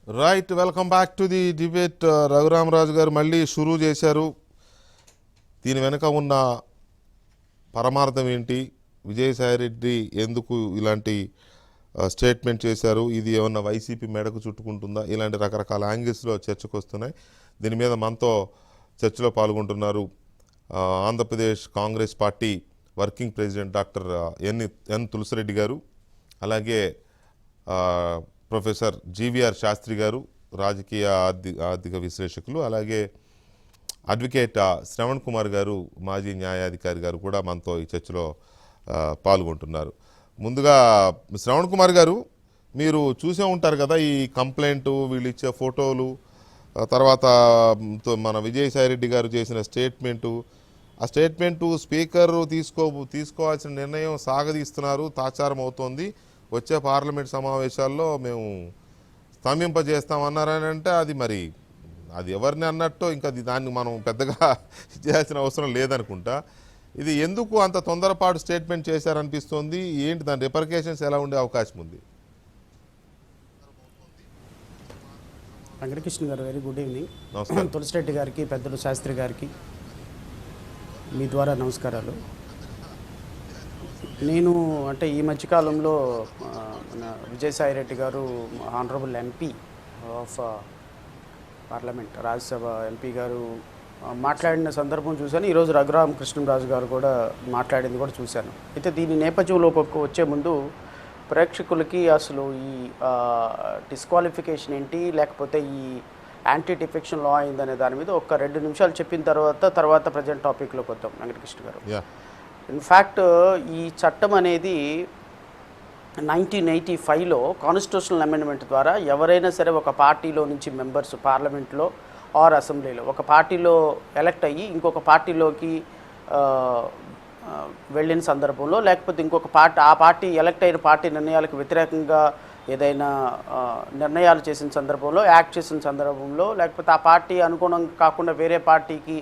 Right, welcome back to the debate. Raghurama Raju గారు మళ్ళీ షురూ చేశారు. దీని వెనుక ఉన్న పరమార్థం ఏంటి, విజయసాయిరెడ్డి ఎందుకు ఇలాంటి స్టేట్మెంట్ చేశారు, ఇది ఏమన్నా వైసీపీ మెడకు చుట్టుకుంటుందా, ఇలాంటి రకరకాల యాంగిల్స్లో చర్చకు వస్తున్నాయి. దీని మీద మనతో చర్చలో పాల్గొంటున్నారు Andhra Pradesh Congress party working president doctor N Tulasi Reddy గారు, అలాగే ప్రొఫెసర్ జీవీఆర్ శాస్త్రి గారు, రాజకీయ ఆర్థిక విశ్లేషకులు, అలాగే అడ్వకేట్ శ్రవణ్ కుమార్ గారు, మాజీ న్యాయాధికారి గారు కూడా మనతో ఈ చర్చలో పాల్గొంటున్నారు. ముందుగా శ్రవణ్ కుమార్ గారు, మీరు చూసే ఉంటారు కదా ఈ కంప్లైంట్, వీళ్ళు ఇచ్చే ఫోటోలు, తర్వాత మన విజయసాయిరెడ్డి గారు చేసిన స్టేట్మెంటు, ఆ స్టేట్మెంటు స్పీకర్ తీసుకోవాల్సిన నిర్ణయం సాగదీస్తున్నారు, తాచారం అవుతోంది. వచ్చే పార్లమెంట్ సమావేశాల్లో మేము స్తంభింపజేస్తామన్నారని అంటే అది ఎవరిని అన్నట్టు ఇంకా దాన్ని మనం పెద్దగా చేయాల్సిన అవసరం లేదనుకుంటా. ఇది ఎందుకు అంత తొందరపాటు స్టేట్మెంట్ చేశారనిపిస్తుంది, ఏంటి దాని రిపర్కేషన్స్ ఎలా ఉండే అవకాశం ఉంది? వెంకటకృష్ణ గారు, వెరీ గుడ్ ఈవినింగ్. తులసిరెడ్డి గారికి, పెద్దలు శాస్త్రి గారికి మీ ద్వారా నమస్కారాలు. నేను అంటే ఈ మధ్యకాలంలో మన విజయసాయిరెడ్డి గారు honourable MP of parliament, Rajya Sabha MP గారు మాట్లాడిన సందర్భం చూశాను. ఈరోజు రఘురామకృష్ణరాజు గారు కూడా మాట్లాడింది కూడా చూశాను. అయితే దీని నేపథ్యంలో వచ్చే ముందు ప్రేక్షకులకి అసలు ఈ డిస్క్వాలిఫికేషన్ ఏంటి, లేకపోతే ఈ యాంటీ డిఫెక్షన్ లా అయిందనే దాని మీద ఒక 2 నిమిషాలు చెప్పిన తర్వాత ప్రజెంట్ టాపిక్లోకి వద్దాం వెంకటకృష్ణ గారు. ఇన్ఫ్యాక్ట్ ఈ చట్టం అనేది 1985లో కాన్స్టిట్యూషనల్ అమెండ్మెంట్ ద్వారా ఎవరైనా సరే ఒక పార్టీలో నుంచి మెంబర్స్ పార్లమెంట్లో ఆర్ అసెంబ్లీలో ఒక పార్టీలో ఎలక్ట్ అయ్యి ఇంకొక పార్టీలోకి వెళ్ళిన సందర్భంలో, లేకపోతే ఇంకొక ఆ పార్టీ ఎలక్ట్ అయిన పార్టీ నిర్ణయాలకు వ్యతిరేకంగా ఏదైనా నిర్ణయాలు చేసిన సందర్భంలో, యాక్ట్ చేసిన సందర్భంలో, లేకపోతే ఆ పార్టీ అనుగుణంగా కాకుండా వేరే పార్టీకి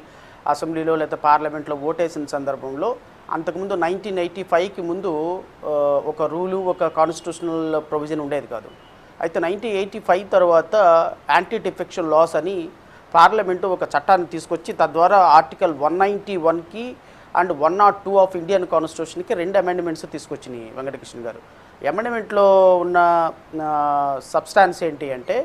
అసెంబ్లీలో లేదా పార్లమెంట్లో ఓటేసిన సందర్భంలో, అంతకుముందు 1985కి ముందు ఒక రూలు, ఒక కాన్స్టిట్యూషనల్ ప్రొవిజన్ ఉండేది కాదు. అయితే 1985 తర్వాత యాంటీ డిఫెక్షన్ లాస్ అని పార్లమెంటు ఒక చట్టాన్ని తీసుకొచ్చి తద్వారా ఆర్టికల్ 191కి అండ్ 102 ఆఫ్ ఇండియన్ కాన్స్టిట్యూషన్కి 2 అమెండ్మెంట్స్ తీసుకొచ్చినాయి వెంకటకృష్ణ గారు. అమెండ్మెంట్లో ఉన్న సబ్స్టాన్స్ ఏంటి అంటే,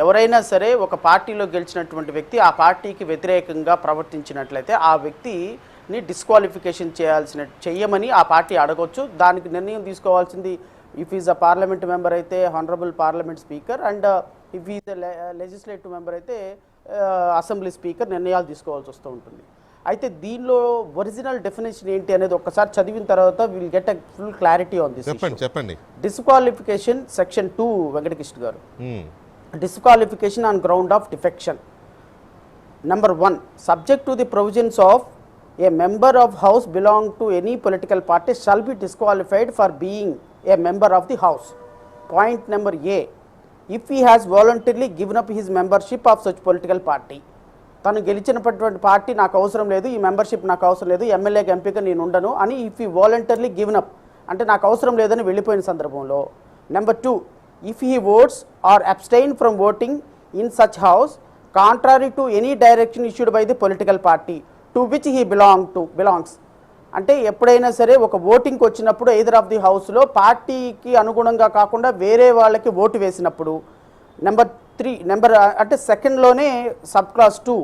ఎవరైనా సరే ఒక పార్టీలో గెలిచినటువంటి వ్యక్తి ఆ పార్టీకి వ్యతిరేకంగా ప్రవర్తించినట్లయితే ఆ వ్యక్తిని డిస్క్వాలిఫికేషన్ చేయమని ఆ పార్టీ అడగొచ్చు. దానికి నిర్ణయం తీసుకోవాల్సింది if is a parliament member అయితే honourable parliament speaker, and if is legislative member అయితే అసెంబ్లీ స్పీకర్ నిర్ణయాలు తీసుకోవాల్సి వస్తూ ఉంటుంది. అయితే దీనిలో ఒరిజినల్ డెఫినేషన్ ఏంటి అనేది ఒక్కసారి చదివిన తర్వాత will get a full clarity on this. చెప్పండి. డిస్క్వాలిఫికేషన్ సెక్షన్ 2 వెంకటకృష్ణ గారు. Disqualification on ground of defection. Number 1, subject to the provisions of a member of house belong to any political party shall be disqualified for being a member of the house. Point number A, if he has voluntarily given up his membership of such political party. తను గెలిచినటువంటి party నాకు అవసరం లేదు, ఈ membership నాకు అవసరం లేదు, ఎమ్మెల్యేకి ఎంపీగా నేను ఉండను అని ఇఫ్ ఈ వాలంటర్లీ గివెన్ అప్ అంటే నాకు అవసరం లేదని వెళ్ళిపోయిన సందర్భంలో. Number 2, if he votes or abstain from voting in such house contrary to any direction issued by the political party to which he belongs. అంటే ఎప్పుడైనా సరే ఒక ఓటింగ్కి వచ్చినప్పుడు ఎయిదర్ ఆఫ్ ది హౌస్లో పార్టీకి అనుగుణంగా కాకుండా వేరే వాళ్ళకి ఓటు వేసినప్పుడు. నెంబర్ 3 అంటే సెకండ్లోనే sub class 2,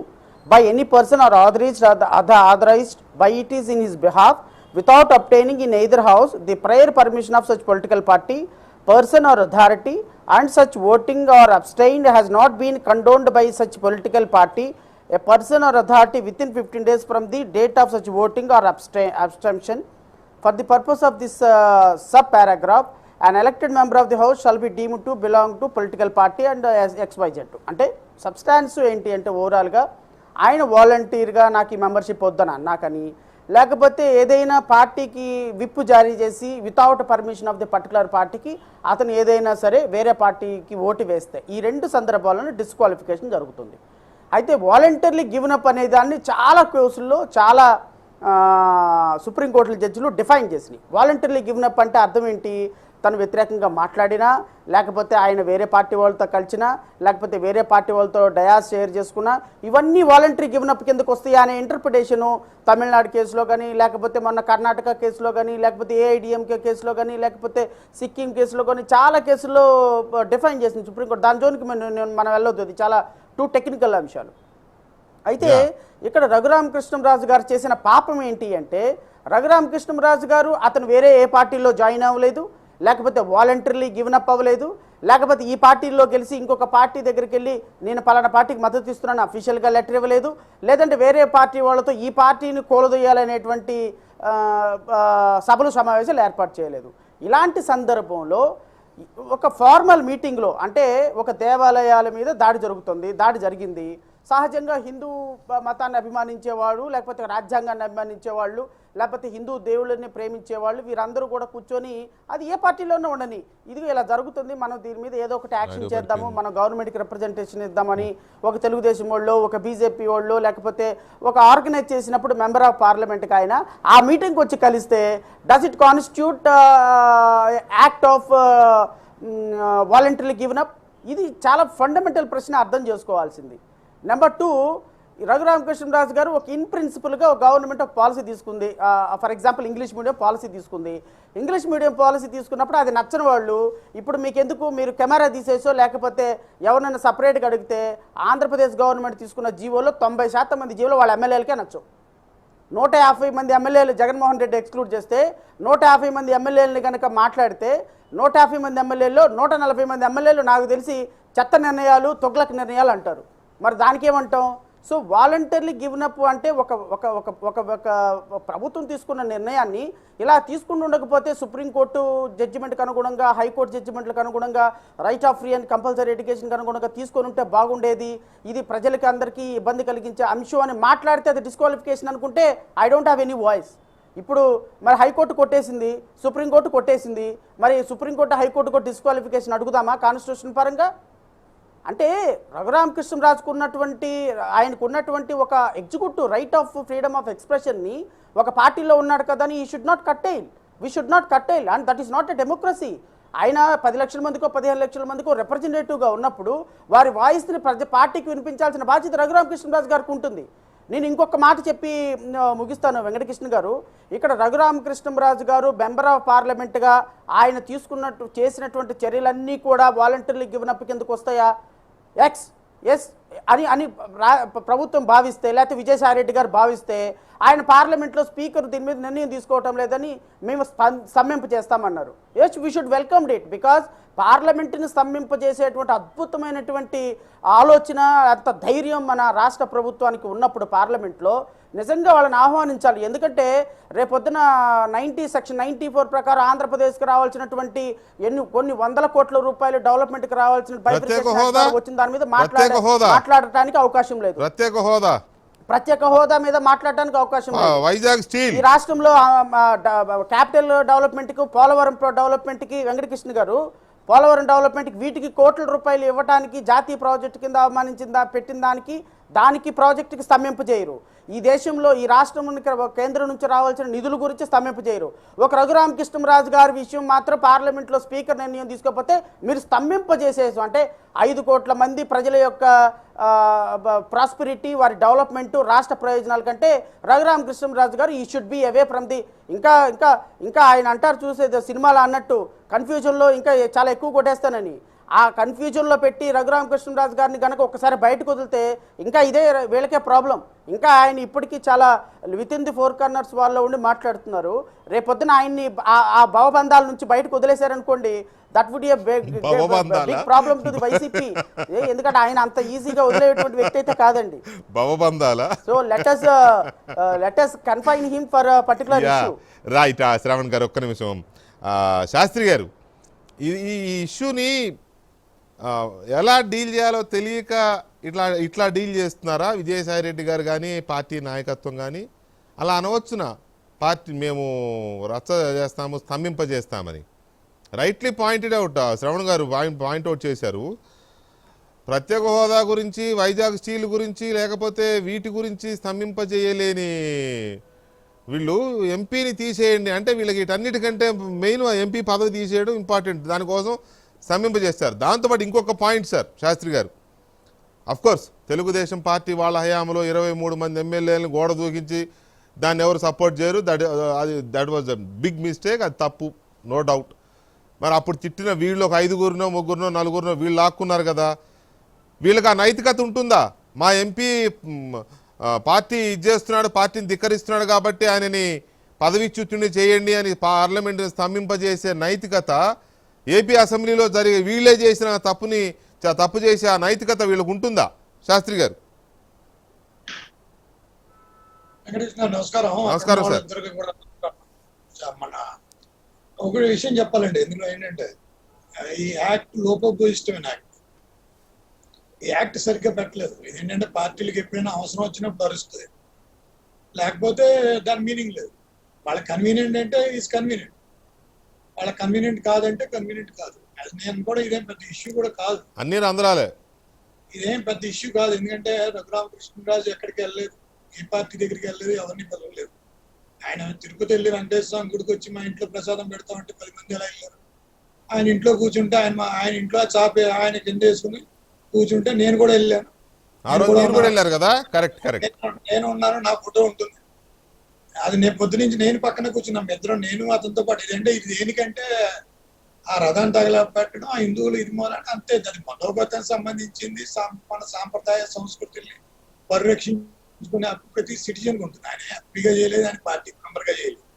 by any person or authorized by it is in his behalf without obtaining in either house the prior permission of such political party, person or authority, and such voting or abstained has not been condoned by such political party, a person or authority within 15 days from the date of such voting or abstention. For the purpose of this sub paragraph, an elected member of the house shall be deemed to belong to political party and XYZ. అంటే substance ఏంటి అంటే ఓవరాల్గా ఆయన వాలంటీర్గా నాకు ఈ membership వద్దని అన్నాకని, లేకపోతే ఏదైనా పార్టీకి విప్ జారీ చేసి without permission of the particular పార్టీకి అతను ఏదైనా సరే వేరే పార్టీకి ఓటు వేస్తే ఈ 2 సందర్భాలను డిస్క్వాలిఫికేషన్ జరుగుతుంది. అయితే వాలంటర్లీ గివెన్ అప్ అనే దాన్ని చాలా కేసుల్లో చాలా సుప్రీంకోర్టుల జడ్జిలు డిఫైన్ చేసినాయి. వాలంటర్లీ గివెన్ అప్ అంటే అర్థం ఏంటి, తను వ్యతిరేకంగా మాట్లాడినా, లేకపోతే ఆయన వేరే పార్టీ వాళ్ళతో కలిసినా, లేకపోతే వేరే పార్టీ వాళ్ళతో డయాస్ షేర్ చేసుకున్నా, ఇవన్నీ వాలంటరీ గివెన్ అప్ కిందకు వస్తాయి అనే ఇంటర్ప్రిటేషను తమిళనాడు కేసులో కానీ, లేకపోతే మొన్న కర్ణాటక కేసులో కానీ, లేకపోతే ఏఐడిఎంకే కేసులో కానీ, లేకపోతే సిక్కిం కేసులో కానీ చాలా కేసుల్లో డిఫైన్ చేసింది సుప్రీంకోర్టు. దాని జోనికి మనం వెళ్ళొద్దు, అది చాలా టూ టెక్నికల్ అంశాలు. అయితే ఇక్కడ రఘురామకృష్ణంరాజు గారు చేసిన పాపం ఏంటి అంటే, రఘురామకృష్ణంరాజు గారు అతను వేరే ఏ పార్టీలో జాయిన్ అవ్వలేదు, లేకపోతే వాలంటరీలీ గివెన్ అప్ అవ్వలేదు, లేకపోతే ఈ పార్టీలో గెలిచి ఇంకొక పార్టీ దగ్గరికి వెళ్ళి నేను పలానా పార్టీకి మద్దతు ఇస్తున్నాను అఫీషియల్గా లెటర్ ఇవ్వలేదు, లేదంటే వేరే పార్టీ వాళ్ళతో ఈ పార్టీని కూలదొయ్యాలనేటువంటి సభలు సమావేశాలు ఏర్పాటు చేయలేదు. ఇలాంటి సందర్భంలో ఒక ఫార్మల్ మీటింగ్లో, అంటే ఒక దేవాలయాల మీద దాడి జరిగింది. సహజంగా హిందూ మతాన్ని అభిమానించేవాళ్ళు, లేకపోతే రాజ్యాంగాన్ని అభిమానించేవాళ్ళు, లేకపోతే హిందూ దేవుళ్ళని ప్రేమించేవాళ్ళు, వీరందరూ కూడా కూర్చొని అది ఏ పార్టీలోనే ఉండని, ఇదిగో ఇలా జరుగుతుంది, మనం దీని మీద ఏదో ఒకటి యాక్షన్ చేద్దాము, మనం గవర్నమెంట్కి రిప్రజెంటేషన్ ఇద్దామని ఒక తెలుగుదేశం వాళ్ళు, ఒక బీజేపీ వాళ్ళు, లేకపోతే ఒక ఆర్గనైజ్ చేసినప్పుడు మెంబర్ ఆఫ్ పార్లమెంట్కి ఆయన ఆ మీటింగ్కి వచ్చి కలిస్తే does it constitute act of voluntary given up? ఇది చాలా ఫండమెంటల్ ప్రశ్న, అర్థం చేసుకోవాల్సింది. నెంబర్ 2, రఘురామకృష్ణరాజు గారు ఒక ఇన్ ప్రిన్సిపల్గా ఒక గవర్నమెంట్ ఆఫ్ పాలసీ తీసుకుంది. For example English medium policy తీసుకుంది. ఇంగ్లీష్ మీడియం పాలసీ తీసుకున్నప్పుడు అది నచ్చని వాళ్ళు ఇప్పుడు మీకెందుకు, మీరు కెమెరా తీసేసో లేకపోతే ఎవరైనా సపరేట్గా అడిగితే ఆంధ్రప్రదేశ్ గవర్నమెంట్ తీసుకున్న జీవోలో 90% మంది జీవోలో వాళ్ళ ఎమ్మెల్యేలకే నచ్చవు. 150 మంది ఎమ్మెల్యేలు జగన్మోహన్ రెడ్డి ఎక్స్క్లూడ్ చేస్తే 150 మంది ఎమ్మెల్యేలని కనుక మాట్లాడితే 150 మంది ఎమ్మెల్యేల్లో 140 మంది ఎమ్మెల్యేలు నాకు తెలిసి చెత్త నిర్ణయాలు, తొగ్లక్ నిర్ణయాలు అంటారు. మరి దానికి ఏమంటాం? సో వాలంటరీ గివెన్ అప్ అంటే ఒక ఒక ఒక ఒక ఒక ప్రభుత్వం తీసుకున్న నిర్ణయాన్ని ఇలా తీసుకుని ఉండకపోతే సుప్రీంకోర్టు జడ్జిమెంట్కి అనుగుణంగా, హైకోర్టు జడ్జిమెంట్లకు అనుగుణంగా, right of free and compulsory ఎడ్యుకేషన్కి అనుగుణంగా తీసుకొని ఉంటే బాగుండేది, ఇది ప్రజలకి అందరికీ ఇబ్బంది కలిగించే అంశం అని మాట్లాడితే అది డిస్క్వాలిఫికేషన్ అనుకుంటే I don't have any voice. ఇప్పుడు మరి హైకోర్టు కొట్టేసింది, సుప్రీంకోర్టు కొట్టేసింది, మరి సుప్రీంకోర్టు హైకోర్టు కూడా డిస్క్వాలిఫికేషన్ అడుగుదామా కాన్స్టిట్యూషన్ పరంగా? అంటే రఘురామకృష్ణరాజుకు ఉన్నటువంటి, ఆయనకు ఉన్నటువంటి ఒక executive right of freedom of ఎక్స్ప్రెషన్ని ఒక పార్టీలో ఉన్నాడు కదా అని ఈ should not curtail, we should not curtail, and that is not a democracy. ఆయన 10 లక్షల మందికో 15 లక్షల మందికో రిప్రజెంటేటివ్గా ఉన్నప్పుడు వారి వాయిస్ని పార్టీకి వినిపించాల్సిన బాధ్యత రఘురామకృష్ణరాజు గారికి ఉంటుంది. నేను ఇంకొక మాట చెప్పి ముగిస్తాను వెంకటకృష్ణ గారు. ఇక్కడ రఘురామకృష్ణరాజు గారు మెంబర్ ఆఫ్ పార్లమెంట్గా ఆయన చేసినటువంటి చర్యలన్నీ కూడా వాలంటరీ గివెన్ అప్ కిందకు వస్తాయా? ఎస్ అని ప్రభుత్వం భావిస్తే, లేకపోతే విజయసాయిరెడ్డి గారు భావిస్తే ఆయన పార్లమెంట్లో స్పీకర్ దీని మీద నిర్ణయం తీసుకోవటం లేదని మేము స్తంభింప చేస్తామన్నారు. Yes, we should welcome it, because పార్లమెంటుని స్తంభింపజేసేటువంటి అద్భుతమైనటువంటి ఆలోచన, అంత ధైర్యం మన రాష్ట్ర ప్రభుత్వానికి ఉన్నప్పుడు పార్లమెంట్లో నిజంగా వాళ్ళని ఆహ్వానించాలి. ఎందుకంటే రేపొద్దున సెక్షన్ 94 ప్రకారం ఆంధ్రప్రదేశ్కి రావాల్సినటువంటి కొన్ని వందల కోట్ల రూపాయలు డెవలప్మెంట్కి రావాల్సిన వచ్చిన దాని మీద మాట్లాడటానికి అవకాశం లేదు. ప్రత్యేక హోదా మీద మాట్లాడడానికి అవకాశం లేదు. ఈ రాష్ట్రంలో క్యాపిటల్ డెవలప్మెంట్కి, పోలవరం డెవలప్మెంట్కి వెంకటకృష్ణ గారు, పోలవరం డెవలప్మెంట్కి వీటికి కోట్ల రూపాయలు ఇవ్వడానికి జాతీయ ప్రాజెక్టు కింద పెట్టిన దానికి ప్రాజెక్టుకి స్తంభింపజేయరు. ఈ దేశంలో, ఈ రాష్ట్రం కేంద్రం నుంచి రావాల్సిన నిధుల గురించి స్తంభింపజేయరు. ఒక రఘురామకృష్ణరాజు గారి విషయం మాత్రం పార్లమెంట్లో స్పీకర్ నిర్ణయం తీసుకోకపోతే మీరు స్తంభింపజేసేసు, అంటే 5 కోట్ల మంది ప్రజల యొక్క ప్రాస్పెరిటీ, వారి డెవలప్మెంట్, రాష్ట్ర ప్రయోజనాల కంటే రఘురామకృష్ణరాజు గారు ఈ should be away from the, ఇంకా ఆయన అంటారు చూసేది సినిమాలో అన్నట్టు కన్ఫ్యూజన్లో ఇంకా చాలా ఎక్కువ కొట్టేస్తానని, ఆ కన్ఫ్యూజన్లో పెట్టి రఘురామకృష్ణరాజు గారిని కనుక ఒకసారి బయటకు వదిలితే ఇంకా ఇదే వీళ్ళకే ప్రాబ్లం. ఇంకా ఆయన ఇప్పటికీ చాలా విత్ ఇన్ ది 4 కార్నర్స్ వాళ్ళలో ఉండి మాట్లాడుతున్నారు. రేపొద్దున ఆయన్ని ఆ భవబంధాల నుంచి బయటకు వదిలేశారనుకోండి, that would big problem to the YCP. ఎందుకంటే ఆయన అంత ఈజీగా వదిలేటువంటి వ్యక్తి అయితే కాదండి. So let us confine him for a particular issue. Right. Shravan గారు ఒక్క నిమిషం. శాస్త్రి గారు, ఈ ఇష్యూని ఎలా డీల్ చేయాలో తెలియక ఇట్లా డీల్ చేస్తున్నారా విజయసాయిరెడ్డి గారు కానీ, పార్టీ నాయకత్వం కానీ? అలా అనవచ్చునా, పార్టీ మేము రచ్చ చేస్తాము, స్తంభింపజేస్తామని? రైట్లీ పాయింటెడ్ అవుట్ శ్రవణ్ గారు పాయింట్అవుట్ చేశారు. ప్రత్యేక హోదా గురించి, వైజాగ్ స్టీల్ గురించి, లేకపోతే వీటి గురించి స్తంభింపజేయలేని వీళ్ళు ఎంపీని తీసేయండి అంటే వీళ్ళకి వీటన్నిటికంటే మెయిన్ ఎంపీ పదవి తీసేయడం ఇంపార్టెంట్, దానికోసం సమ్మింపజేస్తారు. దాంతోపాటు ఇంకొక పాయింట్ సార్ శాస్త్రి గారు, కోర్స్ తెలుగుదేశం పార్టీ వాళ్ళ హయాంలో 23 మంది ఎమ్మెల్యేలను గోడ దూకించి దాన్ని ఎవరు సపోర్ట్ చేయరు, that was a big mistake, అది తప్పు, నో డౌట్. మరి అప్పుడు తిట్టిన వీళ్ళు ఒక 5గురినో 3గురినో 4గురినో వీళ్ళు లాక్కున్నారు కదా, వీళ్ళకి ఆ నైతికత ఉంటుందా? మా ఎంపీ పార్టీ చేస్తున్నాడు, పార్టీని ధిక్కరిస్తున్నాడు కాబట్టి ఆయనని పదవిచ్యుతుని చేయండి అని పార్లమెంట్ స్తంభింపజేసే నైతికత ఏపీ అసెంబ్లీలో జరిగే వీళ్ళే చేసిన తప్పు చేసే ఆ నైతికత వీళ్ళకు ఉంటుందా శాస్త్రి గారు? నమస్కారం. నమస్కారం సార్. ఇద్దరికి కూడా మన ఒక విషయం చెప్పాలండి. ఇందులో ఏంటంటే ఈ యాక్ట్ లోపభూయిష్టమైన యాక్ట్. ఈ యాక్ట్ సరిగ్గా పెట్టలేదు. ఇదేంటంటే పార్టీలకు ఎప్పుడైనా అవసరం వచ్చినప్పుడు అరుస్తుంది, లేకపోతే దాని మీనింగ్ లేదు. వాళ్ళ కన్వీనియంట్ అంటే ఈజ్ కన్వీనియంట్, వాళ్ళ కన్వీనియంట్ కాదంటే కన్వీనియంట్ కాదు. అది నేను కూడా ఇదేం పెద్ద ఇష్యూ కూడా కాదు, అన్ని రంధ్రాలే, ఇదేం పెద్ద ఇష్యూ కాదు. ఎందుకంటే రఘురామకృష్ణరాజు ఎక్కడికి వెళ్ళలేదు, ఏ పార్టీ దగ్గరికి వెళ్ళలేదు, ఎవరిని పిలవలేదు. ఆయన తిరుపతి వెళ్ళి వెంకటేశ్వర స్వామి గుడికి వచ్చి మా ఇంట్లో ప్రసాదం పెడతామంటే 10 మంది ఎలా వెళ్ళారు? ఆయన ఇంట్లో కూర్చుంటే ఆయన ఇంట్లో చాపి ఆయన కింద వేసుకుని కూర్చుంటే నేను కూడా వెళ్ళాను. కదా, కరెక్ట్ కరెక్ట్. నేను ఉన్నాను, నా ఫోటో ఉంటుంది. అది నేను పొద్దు నుంచి నేను పక్కన కూర్చున్నాం ఇద్దరం, నేను అతనితో పాటు. ఇదంటే ఇది దేనికంటే ఆ రథాన్ని తగల పెట్టడం, ఆ హిందువులు ఇది మొదలంటే అంతే. దాని మనోగతానికి సంబంధించింది, మన సాంప్రదాయ సంస్కృతిని పరిరక్షించుకునే హక్కు ప్రతి సిటిజన్ ఉంటుంది. ఆయన హ్యాపీగా చేయలేదు, ఆయన పార్టీ మెంబర్గా చేయలేదు,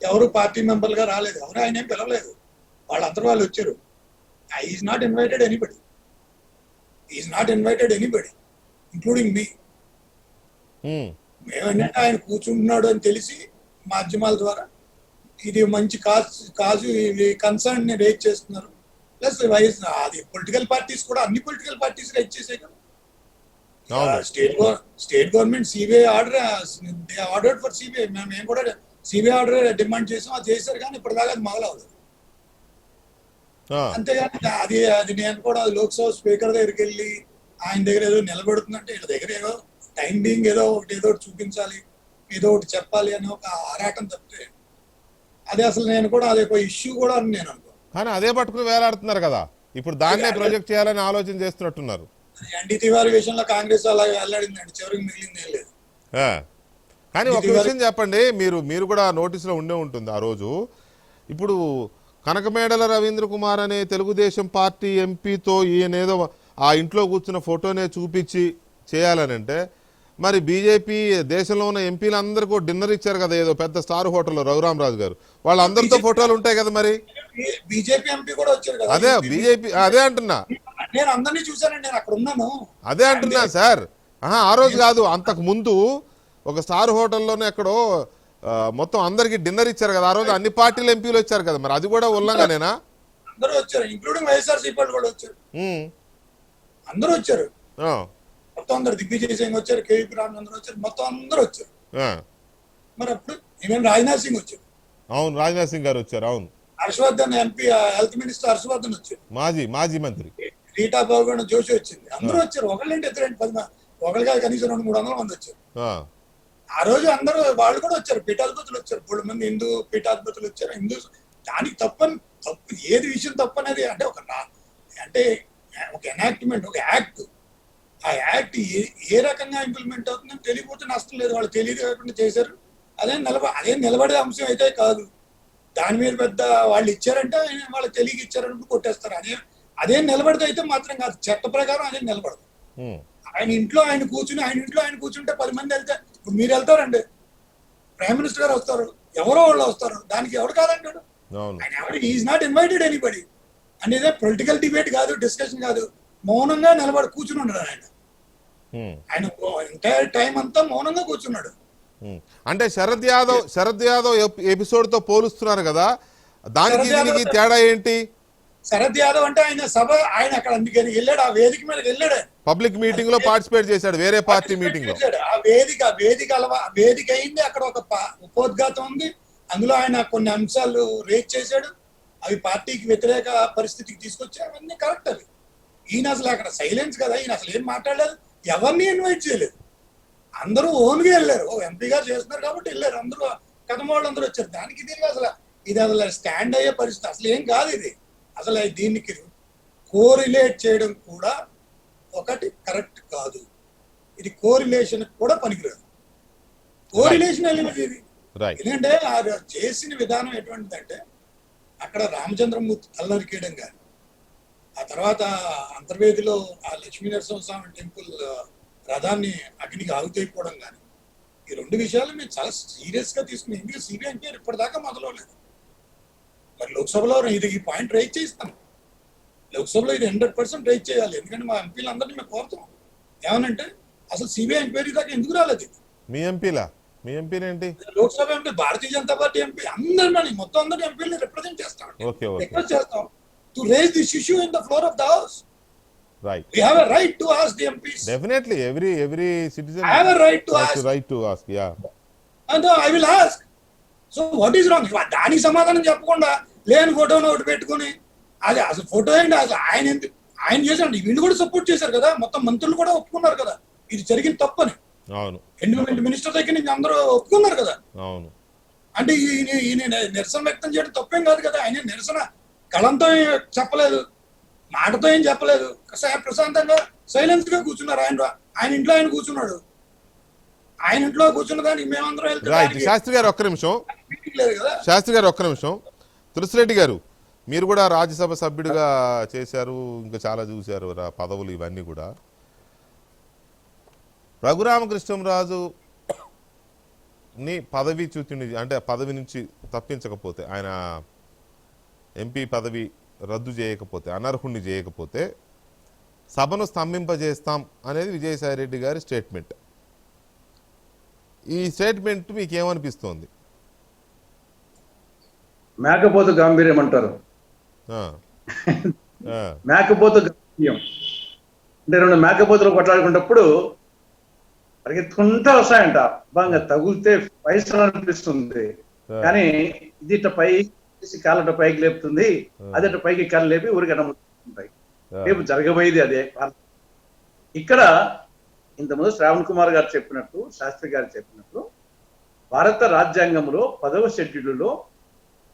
ఎవరు పార్టీ మెంబర్గా రాలేదు, ఎవరు ఆయన ఏం పిలవలేదు. వాళ్ళందరూ వాళ్ళు వచ్చారు. Is not invited anybody, is not invited anybody including me. మేమేంటంటే ఆయన కూర్చుంటున్నాడు అని తెలిసి మాధ్యమాల ద్వారా ఇది మంచి కాజు కన్సర్న్ ని రేజ్ చేస్తున్నారు. ప్లస్ అది పొలిటికల్ పార్టీస్ కూడా అన్ని పొలిటికల్ పార్టీస్ రేజ్ చేసే కదా. State government CBI order for CBI, మేము కూడా సిబిఐ ఆర్డర్ డిమాండ్ చేసాం, అది చేశారు. కానీ ఇప్పటిదాకా అది మొదలవదు. అంతేగాని అది నేను కూడా లోక్సభ స్పీకర్ దగ్గరికి వెళ్ళి ఆయన దగ్గర ఏదో నిలబెడుతుందంటే వీళ్ళ దగ్గర ఏదో టైం బీయింగ్ ఏదో ఒకటి చూపించాలి, ఏదో ఒకటి చెప్పాలి అని ఒక ఆరాటం తప్పితే అది అసలు నేను కూడా అది ఒక ఇష్యూ కూడా అని నేను అనుకో. కానీ అదే పట్టుకుని వేలాడుతున్నారు కదా, ఇప్పుడు దాన్నే ప్రొజెక్ట్ చేయాలని ఆలోచన చేస్తున్నట్టున్నారు. ఎన్డీ తివారీ విషయంలో కాంగ్రెస్ అలా వెళ్లాడిందండి, చివరికి మిగిలింది ఏం లేదు. కానీ ఒక విషయం చెప్పండి, మీరు కూడా నోటీసులో ఉండే ఉంటుంది ఆ రోజు. ఇప్పుడు కనకమేడల రవీంద్ర కుమార్ అనే తెలుగుదేశం పార్టీ ఎంపీతో ఈయనేదో ఆ ఇంట్లో కూర్చున్న ఫోటోనే చూపించి చేయాలని అంటే, మరి బీజేపీ దేశంలో ఉన్న ఎంపీలందరికీ డిన్నర్ ఇచ్చారు కదా ఏదో పెద్ద స్టార్ హోటల్లో రఘురామరాజు గారు, వాళ్ళందరితో ఫోటోలు ఉంటాయి కదా. మరి బీజేపీ ఎంపీ కూడా వచ్చారు కదా. అదే బీజేపీ, అదే అంటున్నా, నేను అందరినీ చూసానండి, నేను అక్కడ ఉన్నాను. అదే అంటున్నా సార్. ఆ రోజు కాదు, అంతకు ముందు ఒక స్టార్ హోటల్లోనే ఎక్కడో మొత్తం అందరికి డిన్నర్ ఇచ్చారు కదా ఆ రోజు, అన్ని పార్టీల ఎంపీలు వచ్చారు కదా. మరి అది కూడా ఉల్లంఘనేనా? అందరూ వచ్చారు, ఇంక్లూడింగ్ వైఎస్ఆర్సీపీ వాళ్ళు కూడా వచ్చారు, అందరూ వచ్చారు. మొత్తం అందరు దిగ్విజయ్ సింగ్ వచ్చారు, కేవీపీ రామచంద్ర వచ్చారు, మొత్తం అందరూ వచ్చారు. మరి అప్పుడు ఏమేమి రాజ్నాథ్ సింగ్ వచ్చారు. అవును, రాజ్నాథ్ సింగ్ గారు వచ్చారు. అవును, Harshvardhan MP health minister Harshvardhan వచ్చారు, మాజీ మంత్రి రీటా బహుగుణ జోషి వచ్చింది. అందరూ వచ్చారు, ఒకళ్ళంటే ఇద్దరంటే 10 ఒకళ్ళు కాదు, కనీసం 200-300 మంది వచ్చారు. ఆ రోజు అందరూ వాళ్ళు కూడా వచ్చారు, పీఠాధిపతులు వచ్చారు, 3 మంది హిందూ పీఠాధిపతులు వచ్చారు. హిందూ దానికి తప్పు ఏది విషయం తప్పు అనేది అంటే ఒక ఎనాక్ట్మెంట్, ఒక యాక్ట్. ఆ యాక్ట్ ఏ రకంగా ఇంప్లిమెంట్ అవుతుందని తెలియకపోతే నష్టం లేదు. వాళ్ళు తెలియకుండా చేశారు, అదే నిలబడే అంశం అయితే కాదు. దాని మీద పెద్ద వాళ్ళు ఇచ్చారంటే వాళ్ళు తెలియక ఇచ్చారంటే కొట్టేస్తారు. అదే నిలబడితే అయితే మాత్రం కాదు, చట్ట ప్రకారం అదే నిలబడదు. ఆయన ఇంట్లో ఆయన కూర్చుంటే 10 మంది వెళ్తే, ఇప్పుడు మీరు వెళ్తారండి, ప్రైమ్ మినిస్టర్ గారు వస్తారు, ఎవరో వాళ్ళు వస్తారు, దానికి ఎవరు కాదంటాడు? ఆయన ఎవరు, ఈజ్ నాట్ ఇన్వైటెడ్ ఎనీబడి. అనేది పొలిటికల్ డిబేట్ కాదు, డిస్కషన్ కాదు, మౌనంగా నిలబడి కూర్చుని ఉన్నాడు ఆయన ఎంటైర్ టైం అంతా మౌనంగా కూర్చున్నాడు. అంటే శరద్ యాదవ్ ఎపిసోడ్ తో పోలుస్తున్నారు కదా, దానికి తేడా ఏంటి? శరద్ యాదవ్ అంటే ఆయన అక్కడ అందుకని వెళ్ళాడు, ఆ వేదిక మీదకి వెళ్ళాడు, పబ్లిక్ మీటింగ్ లో పార్టిసిపేట్ చేశాడు, వేరే పార్టీ మీటింగ్ లో. ఆ వేదిక అయింది, అక్కడ ఒక ఉపోద్ఘాతం ఉంది, అందులో ఆయన కొన్ని అంశాలు రేజ్ చేశాడు, అవి పార్టీకి వ్యతిరేక పరిస్థితికి తీసుకొచ్చారు, అవన్నీ కరెక్ట్. అవి ఈయన అసలు అక్కడ సైలెన్స్ కదా, ఈయన అసలు ఏం మాట్లాడలేదు, ఎవరిని ఇన్వైట్ చేయలేదు. అందరూ ఓన్గా వెళ్ళారు, ఎంపీ గారు చేస్తున్నారు కాబట్టి వెళ్ళారు, అందరూ కథమ వాళ్ళు అందరూ వచ్చారు. దానికి దీనికి అసలు స్టాండ్ అయ్యే పరిస్థితి అసలు ఏం కాదు. ఇది అసలు దీనికి కోరిలేట్ చేయడం కూడా ఒకటి కరెక్ట్ కాదు. ఇది కోరిలేషన్ కూడా పనికిరాదు. కోరిలేషన్ ఎలిమెంట్ ఇది. ఎందుకంటే ఆ చేసిన విధానం ఎటువంటిదంటే అక్కడ రామచంద్రమూర్తి తలనరికేయడం కానీ, ఆ తర్వాత అంతర్వేదిలో ఆ లక్ష్మీ నరసింహస్వామి టెంపుల్ రథాన్ని అగ్నికి ఆగుతైపోవడం కానీ, ఈ రెండు విషయాలు మేము చాలా సీరియస్ గా తీసుకుని, ఎందుకంటే సిబిఐ ఎంక్వైరీ ఇప్పటిదాకా మొదలవలేదు. మరి లోక్సభలో ఇది ఈ పాయింట్ రైజ్ చేస్తాం, లోక్సభలో ఇది 100% రైజ్ చేయాలి. ఎందుకంటే మా ఎంపీలందరినీ మేము కోరుతాం ఏమనంటే అసలు సిబిఐ ఎంక్వైరీ దాకా ఎందుకు రాలేదు ఇది. మీ ఎంపీలేంటి లోక్సభ ఎంపీ, భారతీయ జనతా పార్టీ ఎంపీ అందరినీ మొత్తం అందరి ఎంపీలని రిప్రజెంట్ చేస్తాం, రిక్వెస్ట్ చేస్తాం to raise this issue in the floor of the house. Right. We have a right to ask the MPs. Definitely, every citizen have a right to has ask. Right to ask, yeah. And I will ask. So what is wrong? దానికి సమాధానం చెప్పకుండా లేని ఫోటోను ఒకటి పెట్టుకుని, అది అసలు photo ఏంటి, అసలు ఆయన చేశాడు, వీళ్ళు కూడా సపోర్ట్ చేశారు కదా, మొత్తం మంత్రులు కూడా ఒప్పుకున్నారు కదా ఇది జరిగిన తప్పని. అవును, ఎన్విరాన్మెంట్ మినిస్టర్ దగ్గర నుంచి అందరూ ఒప్పుకున్నారు కదా. అవును, అంటే ఈయన నిరసన వ్యక్తం చేయడం తప్పేం కాదు కదా. ఆయన నిరసన కళంతో చెప్పలేదు, మాటతో ఏం చెప్పలేదు, ప్రశాంతంగా సైలెన్స్ గా కూర్చున్నారు. ఆయన ఇంట్లో ఆయన కూర్చున్నాడు, ఆయన ఇంట్లో కూర్చున్న దానికి మేమందరం వెళ్తే శాస్త్రి గారు ఒక్క నిమిషం తులసిరెడ్డి గారు, మీరు కూడా రాజ్యసభ సభ్యుడిగా చేశారు, ఇంకా చాలా చూశారు పదవులు ఇవన్నీ కూడా. రఘురామకృష్ణంరాజు ని పదవీచ్యుతుని అంటే పదవి నుంచి తప్పించకపోతే, ఆయన ఎంపీ పదవి రద్దు చేయకపోతే, అనర్హుణ్ణి చేయకపోతే సభను స్తంభింపజేస్తాం అనేది విజయసాయిరెడ్డి గారి స్టేట్మెంట్. ఈ స్టేట్మెంట్ మీకు ఏమనిపిస్తోంది? మేకపోతు గాంభీర్యం అంటారు. మేకపోతు గాంభీర్యం అంటే రెండు మేకపోతులు కొట్లాడుకున్నప్పుడు పరిగెత్తుకుంటా వస్తాయంట, బాగా తగులితే పైసలు అనిపిస్తుంది, కానీ ఇది ఇట్ట పై కాళ్ళ పైకి లేపుతుంది, అదే పైకి కాళ్ళు లేపి ఊరికి అన్నముంటాయి. రేపు జరగబోయేది అదే. ఇక్కడ ఇంతకుముందు శ్రావణ్ కుమార్ గారు చెప్పినట్టు, శాస్త్రి గారు చెప్పినట్టు, భారత రాజ్యాంగంలో 10వ షెడ్యూల్లో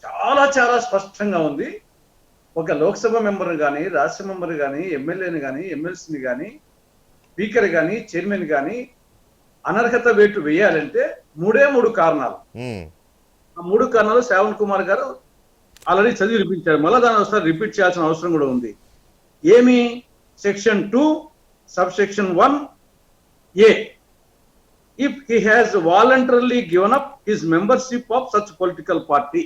చాలా చాలా స్పష్టంగా ఉంది, ఒక లోక్సభ మెంబర్ కానీ, రాజ్యసభ మెంబర్ కానీ, ఎమ్మెల్యేని కానీ, ఎమ్మెల్సీని కానీ, స్పీకర్ కానీ, చైర్మన్ కానీ అనర్హత వేటు వేయాలంటే 3 కారణాలు. ఆ 3 కారణాలు శ్రావణ్ కుమార్ గారు ఆల్రెడీ చదివి వినిపించారు, మళ్ళీ దాన్ని ఒకసారి రిపీట్ చేయాల్సిన అవసరం కూడా ఉంది. ఏమి? Section 2 subsection 1A, if he has voluntarily given up his membership of such political party,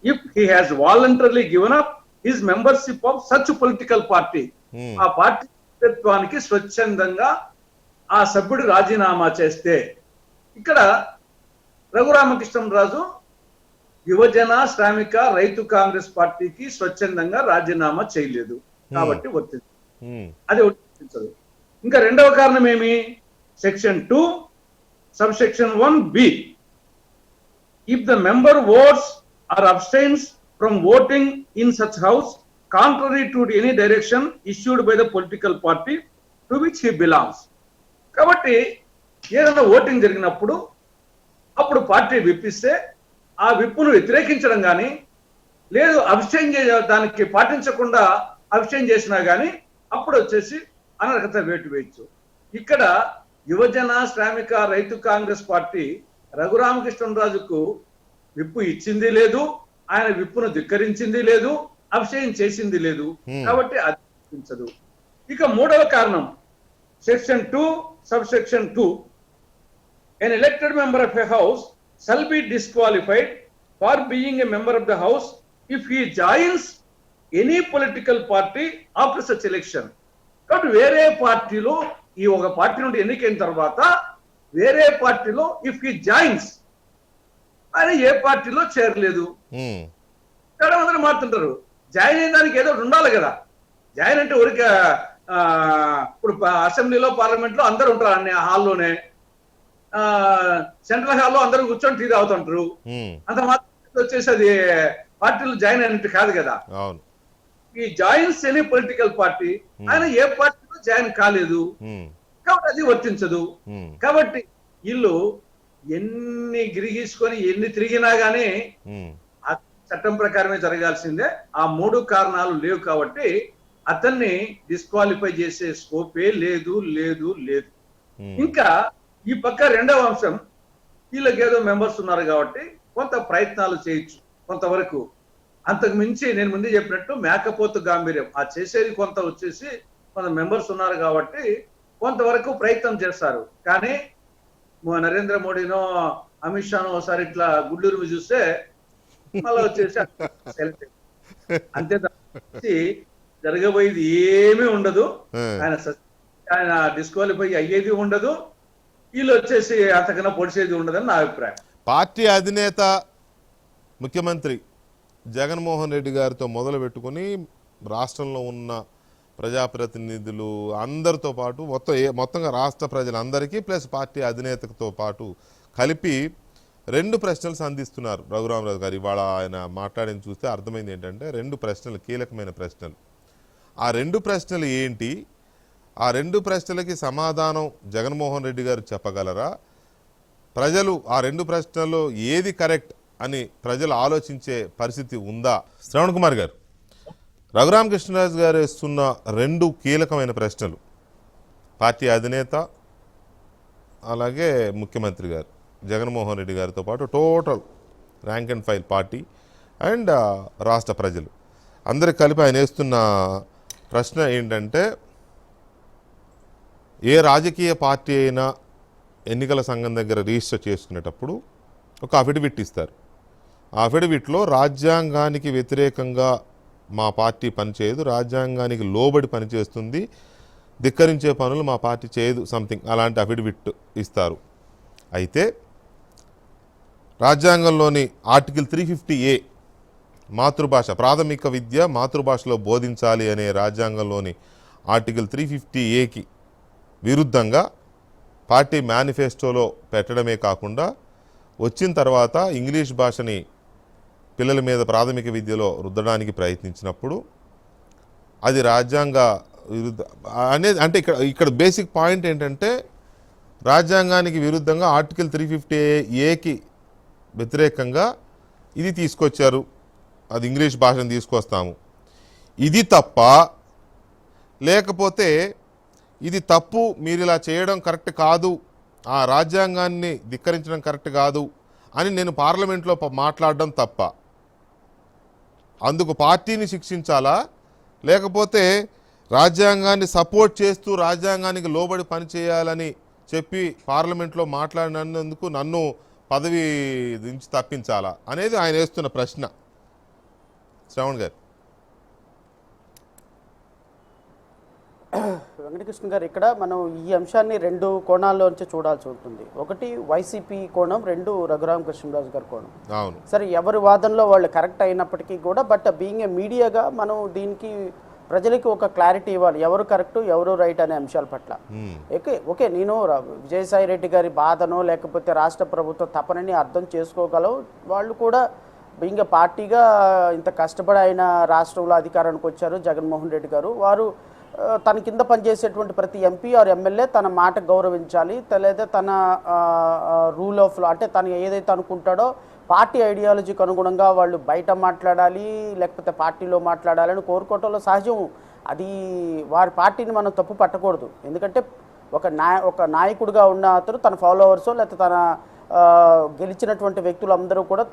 if he has voluntarily given up his membership of such political party, ఆ పార్టీ సభ్యత్వానికి స్వచ్ఛందంగా ఆ సభ్యుడు రాజీనామా చేస్తే, ఇక్కడ రఘురామకృష్ణంరాజు యువజన శ్రామిక రైతు కాంగ్రెస్ పార్టీకి స్వచ్ఛందంగా రాజీనామా చేయలేదు కాబట్టి అది వర్తించదు. ఇంకా రెండవ కారణం ఏమి? Section 2 subsection 1B, if the member votes or abstains from voting in such house contrary to any direction issued by the political party to which he belongs. కాబట్టి ఏదైనా ఓటింగ్ జరిగినప్పుడు అప్పుడు పార్టీ విప్పిస్తే ఆ విప్పును వ్యతిరేకించడం కానీ, లేదు అబ్స్టైన్ దానికి పాటించకుండా అబ్స్టైన్ చేసినా కానీ అప్పుడు వచ్చేసి అనర్హత వేటు వేయచ్చు. ఇక్కడ యువజన శ్రామిక రైతు కాంగ్రెస్ పార్టీ రఘురామకృష్ణంరాజుకు విప్పు ఇచ్చింది లేదు, ఆయన విప్పును ధిక్కరించింది లేదు, అబ్స్టైన్ చేసింది లేదు, కాబట్టి అది వర్తించదు. ఇక మూడవ కారణం section 2 subsection 2, an elected member of a house shall be disqualified for being a member of the house if he joins any political party after such election. కాబట్టి వేరే పార్టీలో, ఈ ఒక పార్టీ నుండి ఎన్నికైన తర్వాత వేరే పార్టీలో ఇఫ్ హీ జాయిన్స్, ఆయన ఏ పార్టీలో చేరలేదు, చాలా మంది మారుతుంటారు. జాయిన్ అయిన దానికి ఏదో ఉండాలి కదా. జాయిన్ అంటే ఊరికే ఇప్పుడు అసెంబ్లీలో పార్లమెంట్ లో అందరూ ఉంటారు అన్ని హాల్లోనే, సెంట్రల్ హాల్లో అందరూ కూర్చొని టీ తాగుతుంటారు, అంత మాత్రం వచ్చేసి అది పార్టీలో జాయిన్ అయినట్టు కాదు కదా. ఈ జాయిన్స్ ఎనీ పొలిటికల్ పార్టీ, ఆయన ఏ పార్టీలో జాయిన్ కాలేదు కాబట్టి అది వర్తించదు. కాబట్టి వీళ్ళు ఎన్ని గిరిగీసుకొని ఎన్ని తిరిగినా గానీ ఆ చట్టం ప్రకారమే జరగాల్సిందే. ఆ 3 కారణాలు లేవు కాబట్టి అతన్ని డిస్క్వాలిఫై చేసే స్కోపే లేదు లేదు లేదు. ఇంకా ఈ పక్క రెండవ అంశం, వీళ్ళకి ఏదో మెంబర్స్ ఉన్నారు కాబట్టి కొంత ప్రయత్నాలు చేయొచ్చు కొంతవరకు. అంతకు మించి నేను ముందే చెప్పినట్టు మేకపోతు గాంభీర్యం ఆ చేసేది కొంత వచ్చేసి కొంత మెంబర్స్ ఉన్నారు కాబట్టి కొంతవరకు ప్రయత్నం చేస్తారు. కానీ నరేంద్ర మోడీనో అమిత్ షానో ఒకసారి ఇట్లా గుడ్లూరు చూస్తే మళ్ళీ వచ్చేసి అంతే జరగబోయేది ఏమీ ఉండదు. ఆయన డిస్క్వాలిఫై అయ్యేది ఉండదు, వీళ్ళు వచ్చేసి అంతకన్నా పొడిచేది ఉండదని నా అభిప్రాయం. పార్టీ అధినేత ముఖ్యమంత్రి జగన్మోహన్ రెడ్డి గారితో మొదలు పెట్టుకుని రాష్ట్రంలో ఉన్న ప్రజాప్రతినిధులు అందరితో పాటు మొత్తంగా రాష్ట్ర ప్రజలందరికీ ప్లస్ పార్టీ అధినేతతో పాటు కలిపి 2 ప్రశ్నలు సంధిస్తున్నారు రఘురామరాజు గారు. ఇవాళ ఆయన మాట్లాడిన చూస్తే అర్థమైంది ఏంటంటే 2 ప్రశ్నలు, కీలకమైన ప్రశ్నలు. ఆ 2 ప్రశ్నలు ఏంటి, ఆ 2 ప్రశ్నలకి సమాధానం జగన్మోహన్ రెడ్డి గారు చెప్పగలరా? ప్రజలు ఆ 2 ప్రశ్నల్లో ఏది కరెక్ట్ అని ప్రజలు ఆలోచించే పరిస్థితి ఉందా? శ్రవణ్ కుమార్ గారు, రఘురామకృష్ణరాజు గారు వేస్తున్న 2 కీలకమైన ప్రశ్నలు పార్టీ అధినేత అలాగే ముఖ్యమంత్రి గారు జగన్మోహన్ రెడ్డి గారితో పాటు total rank and file party and రాష్ట్ర ప్రజలు అందరికి కలిపి ఆయన వేస్తున్న ప్రశ్న ఏంటంటే, ఏ రాజకీయ పార్టీ అయినా ఎన్నికల సంఘం దగ్గర రిజిస్టర్ చేసుకునేటప్పుడు ఒక అఫిడవిట్ ఇస్తారు. ఆ అఫిడవిట్లో రాజ్యాంగానికి వ్యతిరేకంగా మా పార్టీ పనిచేయదు, రాజ్యాంగానికి లోబడి పనిచేస్తుంది, ధిక్కరించే పనులు మా పార్టీ చేయదు, సంథింగ్ అలాంటి అఫిడవిట్ ఇస్తారు. అయితే రాజ్యాంగంలోని ఆర్టికల్ 350A మాతృభాష, ప్రాథమిక విద్య మాతృభాషలో బోధించాలి అనే రాజ్యాంగంలోని ఆర్టికల్ 350Aకి విరుద్ధంగా పార్టీ మేనిఫెస్టోలో పెట్టడమే కాకుండా వచ్చిన తర్వాత ఇంగ్లీష్ భాషని పిల్లల మీద ప్రాథమిక విద్యలో రుద్దడానికి ప్రయత్నించినప్పుడు అది రాజ్యాంగ విరుద్ధ అనేది. అంటే ఇక్కడ బేసిక్ పాయింట్ ఏంటంటే రాజ్యాంగానికి విరుద్ధంగా ఆర్టికల్ 350Aకి వ్యతిరేకంగా ఇది తీసుకొచ్చారు, అది ఇంగ్లీష్ భాషను తీసుకొస్తాము, ఇది తప్ప, లేకపోతే ఇది తప్పు, మీరు ఇలా చేయడం కరెక్ట్ కాదు, ఆ రాజ్యాంగాన్ని ధిక్కరించడం కరెక్ట్ కాదు అని నేను పార్లమెంట్లో మాట్లాడడం తప్ప, అందుకు పార్టీని శిక్షించాలా, లేకపోతే రాజ్యాంగాన్ని సపోర్ట్ చేస్తూ రాజ్యాంగానికి లోబడి పనిచేయాలని చెప్పి పార్లమెంట్లో మాట్లాడినందుకు నన్ను పదవి నుంచి తప్పించాలా అనేది ఆయన వేస్తున్న ప్రశ్న. శ్రవణ్ గారు. వెంకటకృష్ణ గారు, ఇక్కడ మనం ఈ అంశాన్ని 2 కోణాల్లోంచి చూడాల్సి ఉంటుంది. ఒకటి వైసీపీ కోణం, 2 రఘురామకృష్ణరాజు గారి కోణం. అవును, సరే, ఎవరి వాదనలో వాళ్ళు కరెక్ట్ అయినప్పటికీ కూడా బట్ బీయింగ్ ఏ మీడియాగా మనం దీనికి ప్రజలకి ఒక క్లారిటీ ఇవ్వాలి, ఎవరు కరెక్ట్ ఎవరు రైట్ అనే అంశాల పట్ల. ఓకే, నేను విజయసాయి రెడ్డి గారి బాధనో లేకపోతే రాష్ట్ర ప్రభుత్వ తపనని అర్థం చేసుకోగలవు. వాళ్ళు కూడా బీయింగ్ ఏ పార్టీగా ఇంత కష్టపడి ఆయన రాష్ట్రంలో అధికారానికి వచ్చారు జగన్మోహన్ రెడ్డి గారు. వారు తన కింద పనిచేసేటువంటి ప్రతి ఎంపీ ఆర్ ఎమ్మెల్యే తన మాట గౌరవించాలి, లేదా తన రూల్ ఆఫ్ లా అంటే తను ఏదైతే అనుకుంటాడో పార్టీ ఐడియాలజీకి అనుగుణంగా వాళ్ళు బయట మాట్లాడాలి లేకపోతే పార్టీలో మాట్లాడాలని కోరుకోవటంలో సహజం. అది వారి పార్టీని మనం తప్పు పట్టకూడదు. ఎందుకంటే ఒక నాయకుడిగా ఉన్న అతను తన ఫాలోవర్సో లేకపోతే తన గెలిచినటువంటి వ్యక్తులందరూ కూడా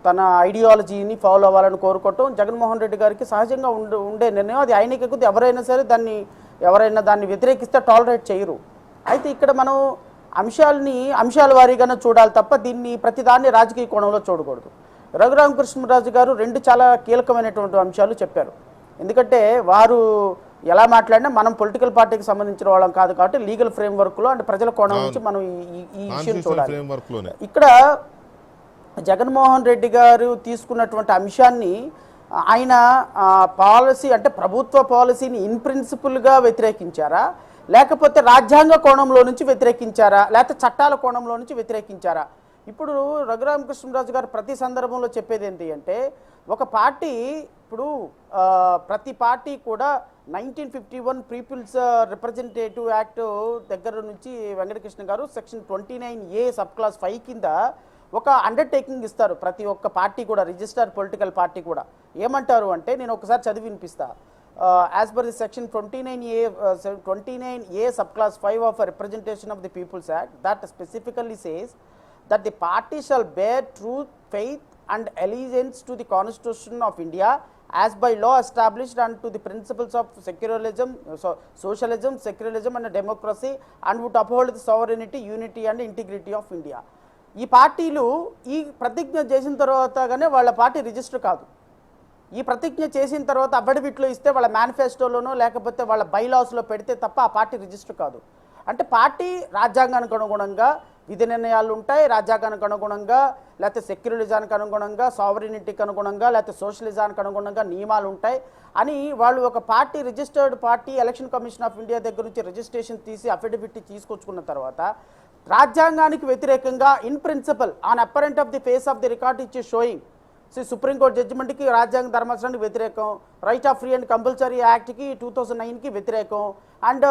తన ఐడియాలజీని ఫాలో అవ్వాలని కోరుకోవటం జగన్మోహన్ రెడ్డి గారికి సహజంగా ఉండే నిర్ణయం. అది ఆయనకి ఎక్కువ ఎవరైనా సరే దాన్ని వ్యతిరేకిస్తే టాలరేట్ చేయరు. అయితే ఇక్కడ మనం అంశాల వారీగానే చూడాలి తప్ప దీన్ని ప్రతిదాన్ని రాజకీయ కోణంలో చూడకూడదు. రఘురామకృష్ణరాజు గారు 2 చాలా కీలకమైనటువంటి అంశాలు చెప్పారు. ఎందుకంటే వారు ఎలా మాట్లాడినా మనం పొలిటికల్ పార్టీకి సంబంధించిన వాళ్ళం కాదు కాబట్టి లీగల్ ఫ్రేమ్వర్క్లో అంటే ప్రజల కోణం నుంచి మనం ఈ విషయం చూడాలి. ఇక్కడ జగన్మోహన్ రెడ్డి గారు తీసుకున్నటువంటి అంశాన్ని ఆయన పాలసీ అంటే ప్రభుత్వ పాలసీని ఇన్ ప్రిన్సిపుల్గా వ్యతిరేకించారా, లేకపోతే రాజ్యాంగ కోణంలో నుంచి వ్యతిరేకించారా, లేకపోతే చట్టాల కోణంలో నుంచి వ్యతిరేకించారా? ఇప్పుడు రఘురామకృష్ణరాజు గారు ప్రతి సందర్భంలో చెప్పేది ఏంటి అంటే ఒక పార్టీ చేసినప్పుడు ప్రతి పార్టీ కూడా 1951 పీపుల్స్ రిప్రజెంటేటివ్ యాక్ట్ దగ్గర నుంచి వెంకటకృష్ణ గారు సెక్షన్ 29A సబ్ క్లాస్ 5 కింద ఒక అండర్టేకింగ్ ఇస్తారు ప్రతి ఒక్క పార్టీ కూడా, రిజిస్టర్ పొలిటికల్ పార్టీ కూడా. ఏమంటారు అంటే, నేను ఒకసారి చదివి వినిపిస్తా. As per the section 29A sub clause 5 of representation of the peoples act that specifically says that the party shall bear truth, faith and allegiance to the Constitution of India as by law established and to the principles of secularism, socialism, secularism and democracy, and would uphold the sovereignty, unity and integrity of India. ఈ పార్టీలు ఈ ప్రతిజ్ఞ చేసిన తర్వాతగానే వాళ్ళ party register కాదు. ఈ ప్రతిజ్ఞ చేసిన తర్వాత అఫిడవిట్లో ఇస్తే వాళ్ళ మేనిఫెస్టోలోనో లేకపోతే వాళ్ళ బైలాస్లో పెడితే తప్ప ఆ పార్టీ రిజిస్టర్ కాదు. అంటే పార్టీ రాజ్యాంగానికి అనుగుణంగా విధి నిర్ణయాలు ఉంటాయి, రాజ్యాంగానికి అనుగుణంగా లేకపోతే సెక్యులరిజానికి అనుగుణంగా, సావరినిటీకి అనుగుణంగా లేకపోతే సోషలిజానికి అనుగుణంగా నియమాలు ఉంటాయి అని వాళ్ళు ఒక party registered party election commission of India దగ్గర నుంచి రిజిస్ట్రేషన్ తీసి అఫిడవిట్ తీసుకొచ్చుకున్న తర్వాత రాజ్యాంగానికి వ్యతిరేకంగా in principle on apparent of the face of the record ఇచ్చి షోయింగ్ సుప్రీంకోర్టు జడ్జిమెంట్కి రాజ్యాంగ ధర్మాసనానికి వ్యతిరేకం, right of free and compulsory యాక్ట్కి 2009కి వ్యతిరేకం, అండ్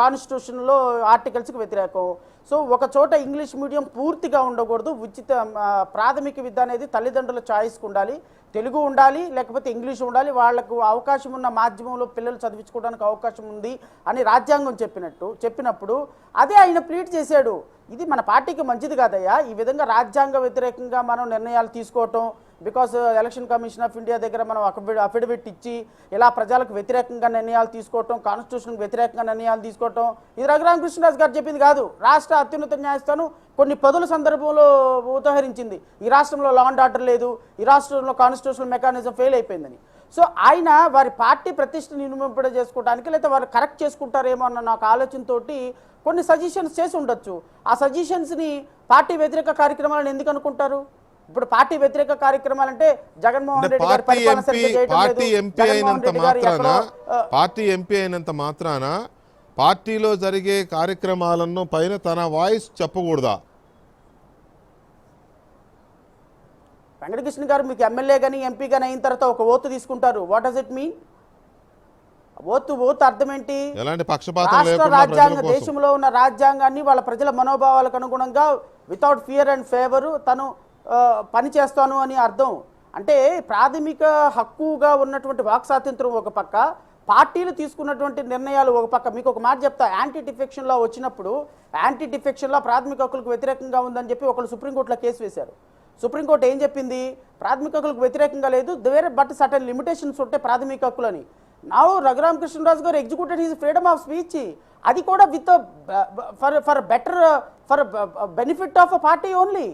కాన్స్టిట్యూషన్లో ఆర్టికల్స్కి వ్యతిరేకం. సో ఒక చోట ఇంగ్లీష్ మీడియం పూర్తిగా ఉండకూడదు, ఉచిత ప్రాథమిక విద్య అనేది తల్లిదండ్రుల చాయిస్కి ఉండాలి, తెలుగు ఉండాలి లేకపోతే ఇంగ్లీష్ ఉండాలి, వాళ్లకు అవకాశం ఉన్న మాధ్యమంలో పిల్లలు చదివించుకోవడానికి అవకాశం ఉంది అని రాజ్యాంగం చెప్పినప్పుడు అదే ఆయన ప్లీట్ చేశాడు. ఇది మన పార్టీకి మంచిది కాదయ్యా, ఈ విధంగా రాజ్యాంగ వ్యతిరేకంగా మనం నిర్ణయాలు తీసుకోవటం, because election commission of India దగ్గర మనం అఫిడవిట్ ఇచ్చి ఇలా ప్రజలకు వ్యతిరేకంగా నిర్ణయాలు తీసుకోవటం, కాన్స్టిట్యూషన్కి వ్యతిరేకంగా నిర్ణయాలు తీసుకోవటం ఇది రఘురామకృష్ణరాజు గారు చెప్పింది కాదు. రాష్ట్ర అత్యున్నత న్యాయస్థానం కొన్ని పదుల సందర్భంలో ఉదాహరించింది ఈ రాష్ట్రంలో లా అండ్ ఆర్డర్ లేదు, ఈ రాష్ట్రంలో కాన్స్టిట్యూషనల్ మెకానిజం ఫెయిల్ అయిపోయిందని. సో ఆయన వారి పార్టీ ప్రతిష్టను నిర్మింపడ చేసుకోవడానికి లేదా వారు కరెక్ట్ చేసుకుంటారేమో అన్న నాకు ఆలోచనతోటి కొన్ని సజెషన్స్ చేసి ఉండొచ్చు. ఆ సజెషన్స్ని పార్టీ వ్యతిరేక కార్యక్రమాలను ఎందుకు అనుకుంటారు? ఇప్పుడు పార్టీ వ్యతిరేక కార్యక్రమాలు అంటే జగన్మోహన్ రెడ్డి గారి పరిపాలన సరిగ్గా చేయడం లేదు, జగన్మోహన్ రెడ్డి గారు ఎక్కడో పార్టీ ఎంపీ అయినంత మాత్రాన పార్టీలో జరిగే కార్యక్రమాలను పైన తన వాయిస్ చెప్పకూడదా? వెంకటకృష్ణ గారు మీకు ఎమ్మెల్యే కానీ ఎంపీ కానీ అయిన తర్వాత ఒక ఓతు తీసుకుంటారు. What does it mean? Oath అర్థం ఏంటి? ఎలాంటి పక్షపాతం రాష్ట్ర లేకుండా రాజ్యాంగ ప్రజల కోసం. దేశంలో ఉన్న రాజ్యాంగాన్ని వాళ్ళ ప్రజల మనోభావాలకు అనుగుణంగా వితౌట్ ఫియర్ అండ్ ఫేవర్ తను పని చేస్తాను అని అర్థం. అంటే ప్రాథమిక హక్కుగా ఉన్నటువంటి వాక్ స్వాతంత్రం ఒక పక్క, పార్టీలు తీసుకున్నటువంటి నిర్ణయాలు ఒక పక్క. మీకు ఒక మాట చెప్తా, యాంటీ డిఫెక్షన్ లా వచ్చినప్పుడు యాంటీ డిఫెక్షన్ లా ప్రాథమిక హక్కులకు వ్యతిరేకంగా ఉందని చెప్పి ఒకళ్ళు సుప్రీంకోర్టులో కేసు వేశారు. సుప్రీంకోర్టు ఏం చెప్పింది? ప్రాథమిక హక్కులకు వ్యతిరేకంగా లేదు, వేరే బట్ సర్టన్ లిమిటేషన్స్ ఉంటాయి ప్రాథమిక హక్కులని. నౌ రఘురామకృష్ణరాజు గారు executed his freedom of speech, అది కూడా with for better for benefit of a party only.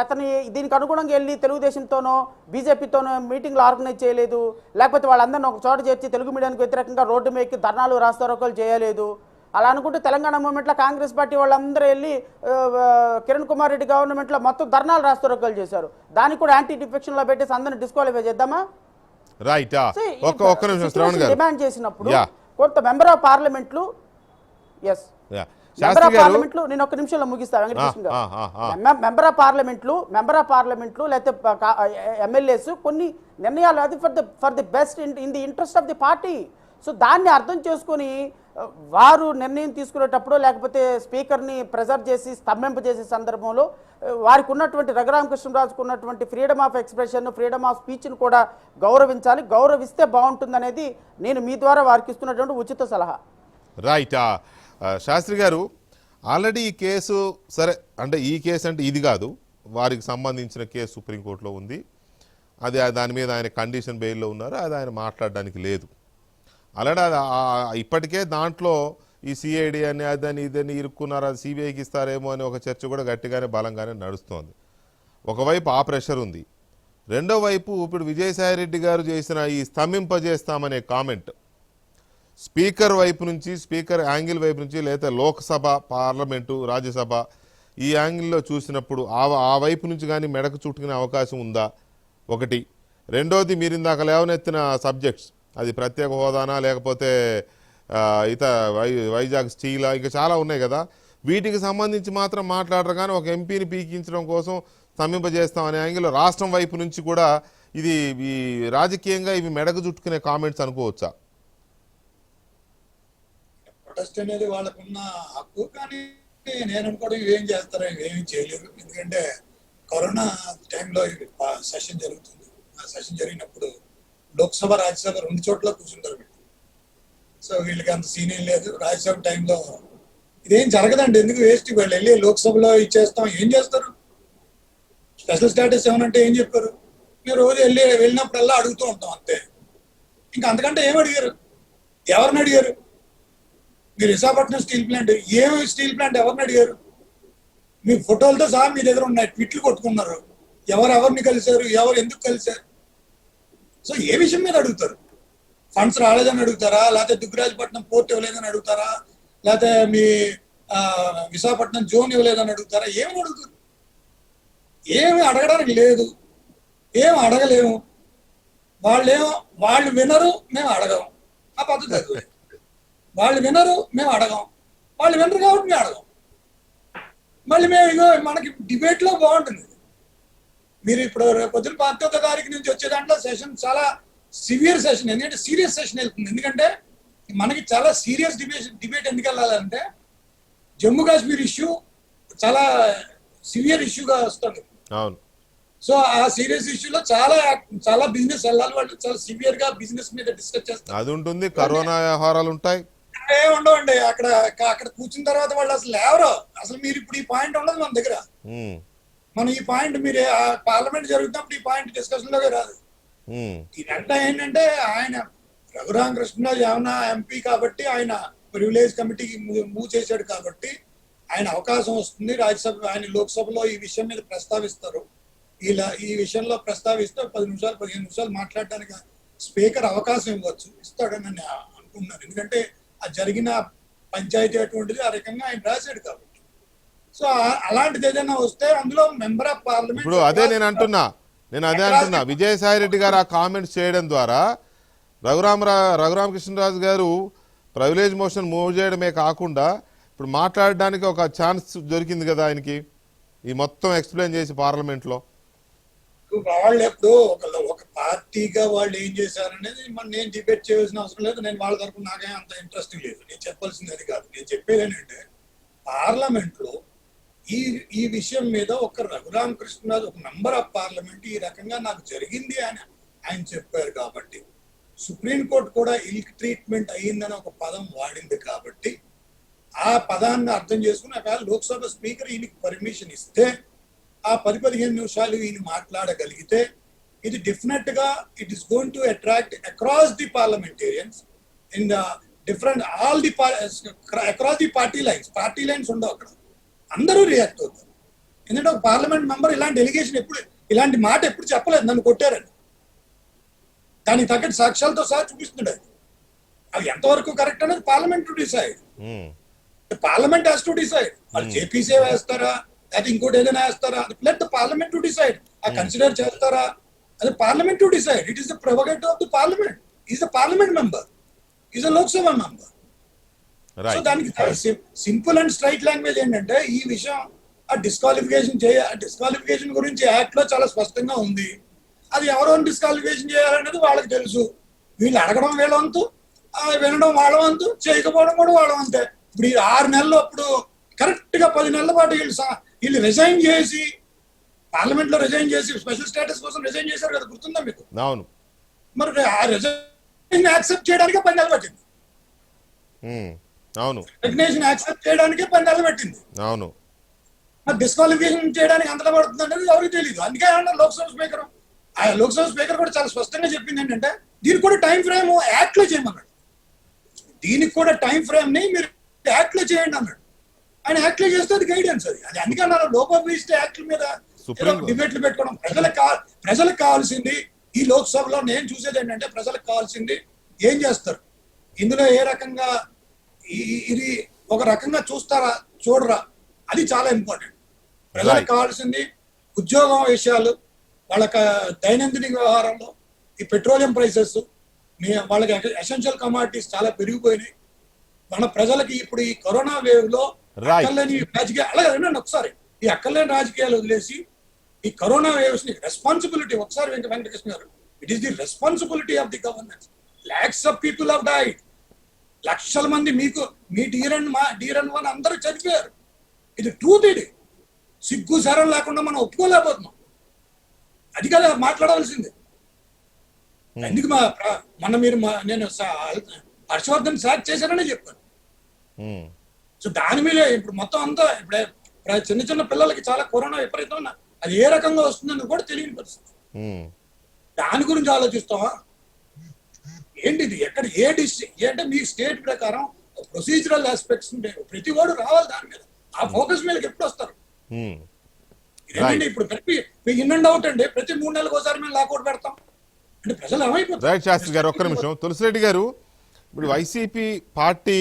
అతని దీనికి అనుగుణంగా వెళ్ళి తెలుగుదేశంతోనో బీజేపీతోనో మీటింగ్లు ఆర్గనైజ్ చేయలేదు, లేకపోతే వాళ్ళందరినీ ఒక చోట చేర్చి తెలుగు మీడియానికి వ్యతిరేకంగా రోడ్డు మీద ధర్నాలు రాస్తారోకలు చేయలేదు. అలా అనుకుంటే తెలంగాణ మూవ్మెంట్లో కాంగ్రెస్ పార్టీ వాళ్ళందరూ వెళ్ళి కిరణ్ కుమార్ రెడ్డి గవర్నమెంట్లో మొత్తం ధర్నాలు రాస్తారోకలు చేశారు. దానికి కూడా యాంటీ డిఫెక్షన్లో పెట్టేసి అందరిని డిస్క్వాలిఫై చేద్దామా? రైట్. ఒక్క నిమిషం శ్రవణ్ గారు. డిమాండ్ చేసినప్పుడు కొంత మెంబర్ ఆఫ్ పార్లమెంట్లు నేను ఒక్క నిమిషంలో ముగిస్తా వెంకటకృష్ణ గారు. మెంబర్ ఆఫ్ పార్లమెంట్లు లేకపోతే ఎమ్మెల్యేస్ కొన్ని నిర్ణయాలు అది for the best in the interest of the party. So దాన్ని అర్థం చేసుకొని వారు నిర్ణయం తీసుకునేటప్పుడు లేకపోతే స్పీకర్ని ప్రెజర్ చేసి స్తంభింపజేసే సందర్భంలో వారికి ఉన్నటువంటి రఘురామకృష్ణరాజుకు ఉన్నటువంటి freedom of expression, freedom of స్పీచ్ను కూడా గౌరవించాలి. గౌరవిస్తే బాగుంటుందనేది నేను మీ ద్వారా వారికి ఇస్తున్నటువంటి ఉచిత సలహా. రైట్. శాస్త్రి గారు, ఆల్రెడీ ఈ కేసు సరే అంటే ఈ కేసు అంటే ఇది కాదు, వారికి సంబంధించిన కేసు సుప్రీంకోర్టులో ఉంది. అది దాని మీద ఆయన కండిషన్ బెయిల్లో ఉన్నారు, అది ఆయన మాట్లాడడానికి లేదు. అలాగే ఇప్పటికే దాంట్లో ఈ సిఐడి అని అదని ఇదని ఇరుక్కున్నారు, అది సిబిఐకి ఇస్తారేమో అని ఒక చర్చ కూడా గట్టిగానే బలంగానే నడుస్తోంది. ఒకవైపు ఆ ప్రెషర్ ఉంది, రెండో వైపు ఇప్పుడు విజయసాయిరెడ్డి గారు చేసిన ఈ స్తంభింపజేస్తామనే కామెంట్ స్పీకర్ వైపు నుంచి, స్పీకర్ యాంగిల్ వైపు నుంచి, లేదా లోక్సభ, పార్లమెంటు, రాజ్యసభ ఈ యాంగిల్లో చూసినప్పుడు ఆ వైపు నుంచి కానీ మెడకు చుట్టుకునే అవకాశం ఉందా? ఒకటి. రెండోది, మీరు ఇందాక లేవనెత్తిన సబ్జెక్ట్స్, అది ప్రత్యేక హోదానా లేకపోతే వైజాగ్ స్టీలా, ఇంకా చాలా ఉన్నాయి కదా, వీటికి సంబంధించి మాత్రం మాట్లాడరు కానీ ఒక ఎంపీని పీకించడం కోసం స్తంభింపజేస్తాం అనే యాంగిల్లో రాష్ట్రం వైపు నుంచి కూడా ఇది ఈ రాజకీయంగా ఇవి మెడకు చుట్టుకునే కామెంట్స్ అనుకోవచ్చా? ప్రొటెస్ట్ అనేది వాళ్ళకున్న హక్కు, కానీ నేను అనుకోవడం ఏం చేస్తారో ఏమీ చేయలేరు. ఎందుకంటే కరోనా టైంలో సెషన్ జరుగుతుంది. ఆ సెషన్ జరిగినప్పుడు లోక్సభ రాజ్యసభ 2 చోట్ల కూర్చుంటారు వీళ్ళు. సో వీళ్ళకి అంత సీనియర్ లేదు. రాజ్యసభ టైంలో ఇదేం జరగదండి. ఎందుకు వేస్ట్? వీళ్ళు వెళ్ళి లోక్సభలో ఇచ్చేస్తాం, ఏం చేస్తారు? స్పెషల్ స్టేటస్ ఏమనంటే ఏం చెప్పారు? మీరు రోజు వెళ్ళినప్పుడల్లా అడుగుతూ ఉంటాం అంతే. ఇంకా అంతకంటే ఏం అడిగారు? ఎవరిని అడిగారు? మీరు విశాఖపట్నం స్టీల్ ప్లాంట్, ఏమి స్టీల్ ప్లాంట్ ఎవరిని అడిగారు? మీ ఫోటోలతో సహా మీ దగ్గర ఉన్నాయి, ట్వీట్లు కొట్టుకున్నారు. ఎవరిని కలిశారు, ఎవరు ఎందుకు కలిశారు? సో ఏ విషయం మీద అడుగుతారు? ఫండ్స్ రాలేదని అడుగుతారా, లేకపోతే దుగ్గరాజపట్నం పోర్ట్ ఇవ్వలేదని అడుగుతారా, లేకపోతే మీ విశాఖపట్నం జోన్ ఇవ్వలేదని అడుగుతారా? ఏమి అడుగుతారు? ఏమి అడగడానికి లేదు, ఏం అడగలేము. వాళ్ళు వినరు, మేము అడగం. ఆ పద్ధతి అది. వాళ్ళు వినరు, మేము అడగం. వాళ్ళు వినరు కాబట్టి మేము అడగం. మళ్ళీ మేము ఇగో మనకి డిబేట్లో బాగుంటుంది. మీరు ఇప్పుడు పొద్దున 10వ తారీఖు నుంచి వచ్చే దాంట్లో సెషన్ చాలా సివియర్ సెషన్, ఎందుకంటే సీరియస్ సెషన్ వెళ్తుంది. ఎందుకంటే మనకి చాలా సీరియస్ డిబేట్ ఎందుకు వెళ్ళాలంటే జమ్మూ కాశ్మీర్ ఇష్యూ చాలా సివియర్ ఇష్యూగా వస్తుంది. అవును. సో ఆ సీరియస్ ఇష్యూలో చాలా బిజినెస్ వెళ్ళాలి. వాళ్ళు చాలా సివియర్ గా బిజినెస్ మీద డిస్కస్ చేస్తారు. అది ఉంటుంది, కరోనా వ్యవహారాలు ఉంటాయి. ఉండవండి. అక్కడ కూర్చున్న తర్వాత వాళ్ళు అసలు ఎవరో అసలు మీరు ఇప్పుడు ఈ పాయింట్ ఉండదు మన దగ్గర. మనం ఈ పాయింట్ మీరు పార్లమెంట్ జరుగుతున్నప్పుడు ఈ పాయింట్ డిస్కషన్ లోకి రాదు. ఇదంతా ఏంటంటే ఆయన రఘురామకృష్ణరాజు ఏమన్నా ఎంపీ కాబట్టి ఆయన ప్రివిలేజ్ కమిటీకి మూవ్ చేశాడు కాబట్టి ఆయన అవకాశం వస్తుంది. రాజ్యసభ ఆయన లోక్సభలో ఈ విషయం మీద ప్రస్తావిస్తారు. ఈ విషయంలో ప్రస్తావిస్తే 10 నిమిషాలు 15 నిమిషాలు మాట్లాడడానికి స్పీకర్ అవకాశం ఇవ్వచ్చు, ఇస్తాడని నేను అనుకుంటున్నాను. ఎందుకంటే ఆ జరిగిన పంచాయతీ అటువంటిది ఆ రకంగా ఆయన రాశాడు కాబట్టి. సో అలాంటిది ఏదైనా వస్తే అందులో మెంబర్ ఆఫ్ పార్లమెంట్ ఇప్పుడు అదే నేను అంటున్నా విజయసాయి రెడ్డి గారు ఆ కామెంట్స్ చేయడం ద్వారా రఘురామకృష్ణరాజు గారు ప్రివిలేజ్ మోషన్ మూవ్ చేయడమే కాకుండా ఇప్పుడు మాట్లాడడానికి ఒక ఛాన్స్ దొరికింది కదా ఆయనకి, ఈ మొత్తం ఎక్స్ప్లెయిన్ చేసి పార్లమెంట్లో. వాళ్ళు ఎప్పుడు ఒక పార్టీగా వాళ్ళు ఏం చేశారనేది నేను డిబేట్ చేయాల్సిన అవసరం లేదు. నేను వాళ్ళ తరపున నాకే అంత ఇంట్రెస్ట్ లేదు. నేను చెప్పాల్సింది అది కాదు. నేను చెప్పేది ఏంటంటే పార్లమెంట్ లో ఈ విషయం మీద ఒక రఘురామకృష్ణరాజు ఒక మెంబర్ ఆఫ్ పార్లమెంట్ ఈ రకంగా నాకు జరిగింది అని ఆయన చెప్పారు కాబట్టి, సుప్రీంకోర్టు కూడా ఇల్ ట్రీట్మెంట్ అయ్యిందని ఒక పదం వాడింది కాబట్టి ఆ పదాన్ని అర్థం చేసుకుని ఒకవేళ లోక్సభ స్పీకర్ ఈయనకి పర్మిషన్ ఇస్తే ఆ 10-15 నిమిషాలు ఈయన మాట్లాడగలిగితే ఇది డెఫినెట్ గా it is going to attract across the parliamentarians in the different all the across the party lines ఉండవు. అక్కడ అందరూ రియాక్ట్ అవుతారు. ఎందుకంటే ఒక పార్లమెంట్ మెంబర్ ఇలాంటి మాట ఎప్పుడు చెప్పలేదు, నన్ను కొట్టారని. దానికి తగ్గట్టు సాక్ష్యాలతో సహా చూపిస్తున్నాడు. అవి ఎంతవరకు కరెక్ట్ అనేది parliament to decide. Parliament has to decide. వాళ్ళు జేపీసీ వేస్తారా అది ఇంకోటి ఏదైనా వేస్తారా, let the parliament to decide. ఆ కన్సిడర్ చేస్తారా, అది parliament to decide. It is the prerogative of the parliament. Is the parliament member, is the Lok Sabha member. So దానికి సింపుల్ అండ్ స్ట్రైట్ లాంగ్వేజ్ ఏంటంటే ఈ విషయం ఆ డిస్క్వాలిఫికేషన్ గురించి యాక్ట్ లో చాలా స్పష్టంగా ఉంది. అది ఎవరో డిస్క్వాలిఫికేషన్ చేయాలనేది వాళ్ళకి తెలుసు. వీళ్ళు అడగడం వీళ్ళ వంతు, వినడం వాళ్ళ వంతు, చేయకపోవడం కూడా వాళ్ళ వంతే. ఇప్పుడు ఈ 6 నెలలు అప్పుడు కరెక్ట్ గా 10 నెలల పాటు వీళ్ళు రిజైన్ చేసి పార్లమెంట్ లో రిజైన్ చేసి స్పెషల్ స్టేటస్ కోసం రిజైన్ చేశారు కదా, గుర్తుందా మీకు? అవును. మరి ఆ రిజైన్ యాక్సెప్ట్ చేయడానికి 10 నెలలు పట్టింది. అవును. రికగ్నిషన్ యాక్సెప్ట్ చేయడానికి 10 నెలలు పట్టింది. అవును. మరి డిస్క్వాలిఫికేషన్ చేయడానికి అంతలా పడుతుంది అనేది ఎవరికి తెలియదు. అందుకే ఏమన్నా లోక్సభ స్పీకర్ కూడా చాలా స్పష్టంగా చెప్పింది ఏంటంటే దీనికి కూడా టైం ఫ్రేమ్ యాక్ట్ లో చేయమన్నాడు. దీనికి కూడా టైం ఫ్రేమ్ ని మీరు యాక్ట్ లో చేయండి అన్నాడు. ఆయన యాక్ట్ లో చేస్తే అది గైడెన్స్. అది అందుకే అన్నారు లోపభీస్ట్ యాక్ట్ మీద డిబేట్లు పెట్టుకోవడం. ప్రజలకు కావాల్సింది ఈ లోక్సభలో నేను చూసేది ఏంటంటే ప్రజలకు కావాల్సింది ఏం చేస్తారు, ఇందులో ఏ రకంగా ఇది ఒక రకంగా చూస్తారా చూడరా, అది చాలా ఇంపార్టెంట్. ప్రజలకు కావాల్సింది ఉద్యోగం విషయాలు, వాళ్ళకి దైనందిన వ్యవహారంలో ఈ పెట్రోలియం ప్రైసెస్, వాళ్ళకి ఎసెన్షియల్ కమాడిటీస్ చాలా పెరిగిపోయినాయి. మన ప్రజలకి ఇప్పుడు ఈ కరోనా వేవ్ లో అక్కర్లేని రాజకీయాలు, అలాగే ఒకసారి ఈ అక్కర్లేని రాజకీయాలు వదిలేసి ఈ కరోనా వేవ్స్ ని రెస్పాన్సిబిలిటీ ఒకసారి వెంకటకృష్ణ గారు, it is the responsibility of the governance. Lakhs of people have died. లక్షల మంది మీకు మీ డీరన్ వన్ అందరూ చనిపోయారు. ఇది ట్రూత్. ఇది సిగ్గు సరం లేకుండా మనం ఒప్పుకోలేకపోతున్నాం. అది కదా మాట్లాడవలసింది. ఎందుకు మీరు నేను హర్షవర్ధన్ సార్ చేశారనే చెప్పాను. సో దాని మీద ఇప్పుడు మొత్తం అంతా ఇప్పుడే చిన్న చిన్న పిల్లలకి చాలా కరోనా విపరీతం, అది ఏ రకంగా వస్తుందని కూడా తెలియని పరిస్థితి. దాని గురించి ఆలోచిస్తావా ఏంటిది? ఎక్కడ ఏ డిస్ట్రిక్ట్ అంటే మీ స్టేట్ ప్రకారం ప్రొసీజరల్ ఆస్పెక్ట్స్ ప్రతి వాడు రావాలి దాని మీద. ఆ ఫోకస్ మీదకి ఎప్పుడు వస్తారు? ఇదేంటండి ఇప్పుడు ప్రతి ఇన్ అండ్ అవుట్ అండి, ప్రతి 3 నెలలకు ఒకసారి మేము లాకౌట్ పెడతాం అంటే ప్రజలు ఏమైపోతారు? రైట్ శాస్త్రి గారు, ఒక్క నిమిషం. తులసిరెడ్డి గారు, ఇప్పుడు వైసీపీ పార్టీ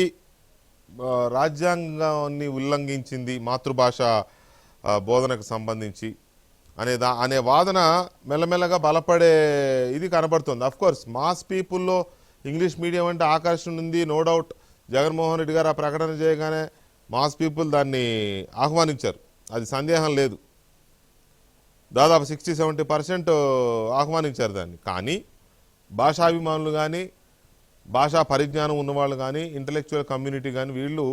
రాజ్యాంగాన్ని ఉల్లంఘించింది మాతృభాష బోధనకు సంబంధించి అనే వాదన మెల్లమెల్లగా బలపడే ఇది కనబడుతుంది. అఫ్కోర్స్ మాస్ పీపుల్లో ఇంగ్లీష్ మీడియం అంటే ఆకర్షణ ఉంది, నో డౌట్. జగన్మోహన్ రెడ్డి గారు ఆ ప్రకటన చేయగానే మాస్ పీపుల్ దాన్ని ఆహ్వానించారు, అది సందేహం లేదు. దాదాపు 60-70% ఆహ్వానించారు దాన్ని. కానీ భాషాభిమానులు కానీ, భాషా పరిజ్ఞానం ఉన్నవాళ్ళు కానీ, ఇంటలెక్చువల్ కమ్యూనిటీ కానీ, వీళ్ళు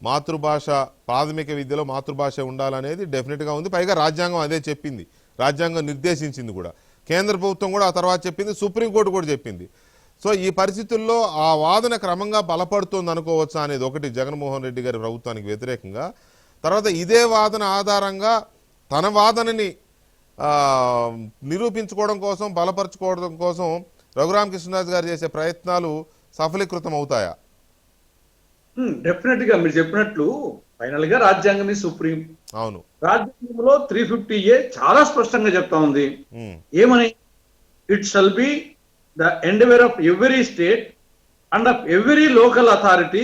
మాతృభాష ప్రాథమిక విద్యలో మాతృభాష ఉండాలనేది డెఫినెట్గా ఉంది. పైగా రాజ్యాంగం అదే చెప్పింది, రాజ్యాంగం నిర్దేశించింది కూడా. కేంద్ర ప్రభుత్వం కూడా ఆ తర్వాత చెప్పింది, సుప్రీంకోర్టు కూడా చెప్పింది. సో ఈ పరిస్థితుల్లో ఆ వాదన క్రమంగా బలపడుతుంది అనుకోవచ్చా అనేది ఒకటి జగన్మోహన్ రెడ్డి గారి ప్రభుత్వానికి వ్యతిరేకంగా. తర్వాత ఇదే వాదన ఆధారంగా తన వాదనని నిరూపించుకోవడం కోసం, బలపరచుకోవడం కోసం రఘురామకృష్ణరాజు గారు చేసే ప్రయత్నాలు సఫలీకృతం అవుతాయా? డెఫినెట్ గా మీరు చెప్పినట్లు ఫైనల్ గా రాజ్యాంగం సుప్రీం. అవును, రాజ్యాంగంలో 350A చాలా స్పష్టంగా చెప్తా ఉంది. ఏమని? It shall be the endeavour of every state and of every local authority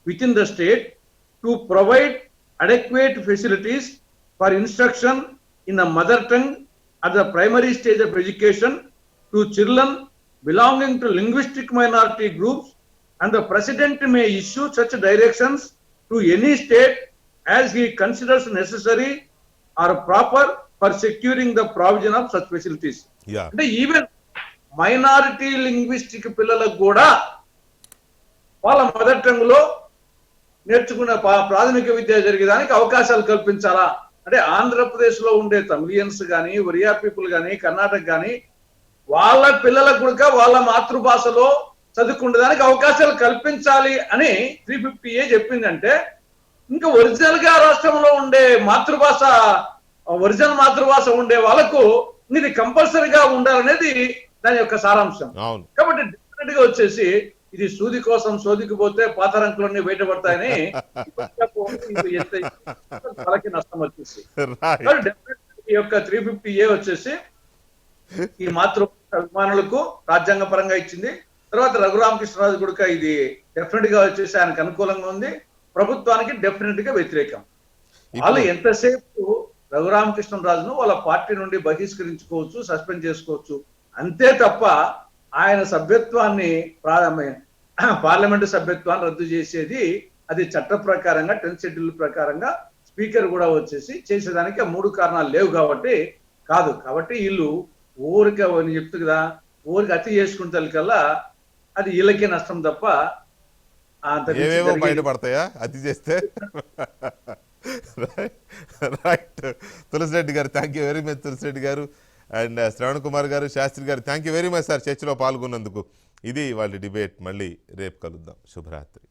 with in the state to provide adequate facilities for instruction in the mother tongue at the primary stage of education to children belonging to linguistic minority groups, and the president may issue such directions to any state as he considers necessary or proper for securing the provision of such facilities. అంటే even minority linguistic పిల్లలకు కూడా వాళ్ళ mother tongue లో నేర్చుకున్న ప్రాథమిక విద్య జరిగేదానికి అవకాశాలు కల్పించాలా అంటే ఆంధ్రప్రదేశ్ లో ఉండే తమిళియన్స్ కానీ, ఒరియా పీపుల్ కానీ, కర్ణాటక కానీ వాళ్ళ పిల్లలకు కూడా వాళ్ళ మాతృభాషలో చదువుకునేదానికి అవకాశాలు కల్పించాలి అని 350A చెప్పిందంటే, ఇంకా ఒరిజినల్ గా రాష్ట్రంలో ఉండే మాతృభాష, ఒరిజినల్ మాతృభాష ఉండే వాళ్ళకు ఇది కంపల్సరీగా ఉండాలనేది దాని యొక్క సారాంశం. కాబట్టి డెఫినెట్ గా వచ్చేసి ఇది సూది కోసం సోదికిపోతే పాత రంకులన్నీ బయటపడతాయని వాళ్ళకి నష్టం వచ్చేసి ఈ యొక్క 350A వచ్చేసి ఈ మాతృభాష అభిమానులకు రాజ్యాంగ పరంగా ఇచ్చింది. తర్వాత రఘురామకృష్ణరాజు కూడా ఇది డెఫినెట్ గా వచ్చేసి ఆయనకు అనుకూలంగా ఉంది, ప్రభుత్వానికి డెఫినెట్ గా వ్యతిరేకం. వాళ్ళు ఎంతసేపు రఘురామకృష్ణరాజును వాళ్ళ పార్టీ నుండి బహిష్కరించుకోవచ్చు, సస్పెండ్ చేసుకోవచ్చు అంతే తప్ప ఆయన సభ్యత్వాన్ని పార్లమెంటు సభ్యత్వాన్ని రద్దు చేసేది అది చట్ట ప్రకారంగా 10th షెడ్యూల్ ప్రకారంగా స్పీకర్ కూడా వచ్చేసి చేసేదానికి 3 కారణాలు లేవు కాబట్టి కాదు. కాబట్టి వీళ్ళు ఊరికి చెప్తు కదా, ఊరికి అతి చేసుకుంటే కల్లా అది వీళ్ళకే నష్టం తప్ప ఏవేవో బయటపడతాయా అతి చేస్తే. రైట్ తులసిరెడ్డి గారు, thank you very much Tulasi Reddy గారు. అండ్ శ్రవణ్ కుమార్ గారు, శాస్త్రి గారు, thank you very much sir చర్చలో పాల్గొన్నందుకు. ఇది వాళ్ళ డిబేట్. మళ్ళీ రేపు కలుద్దాం. శుభరాత్రి.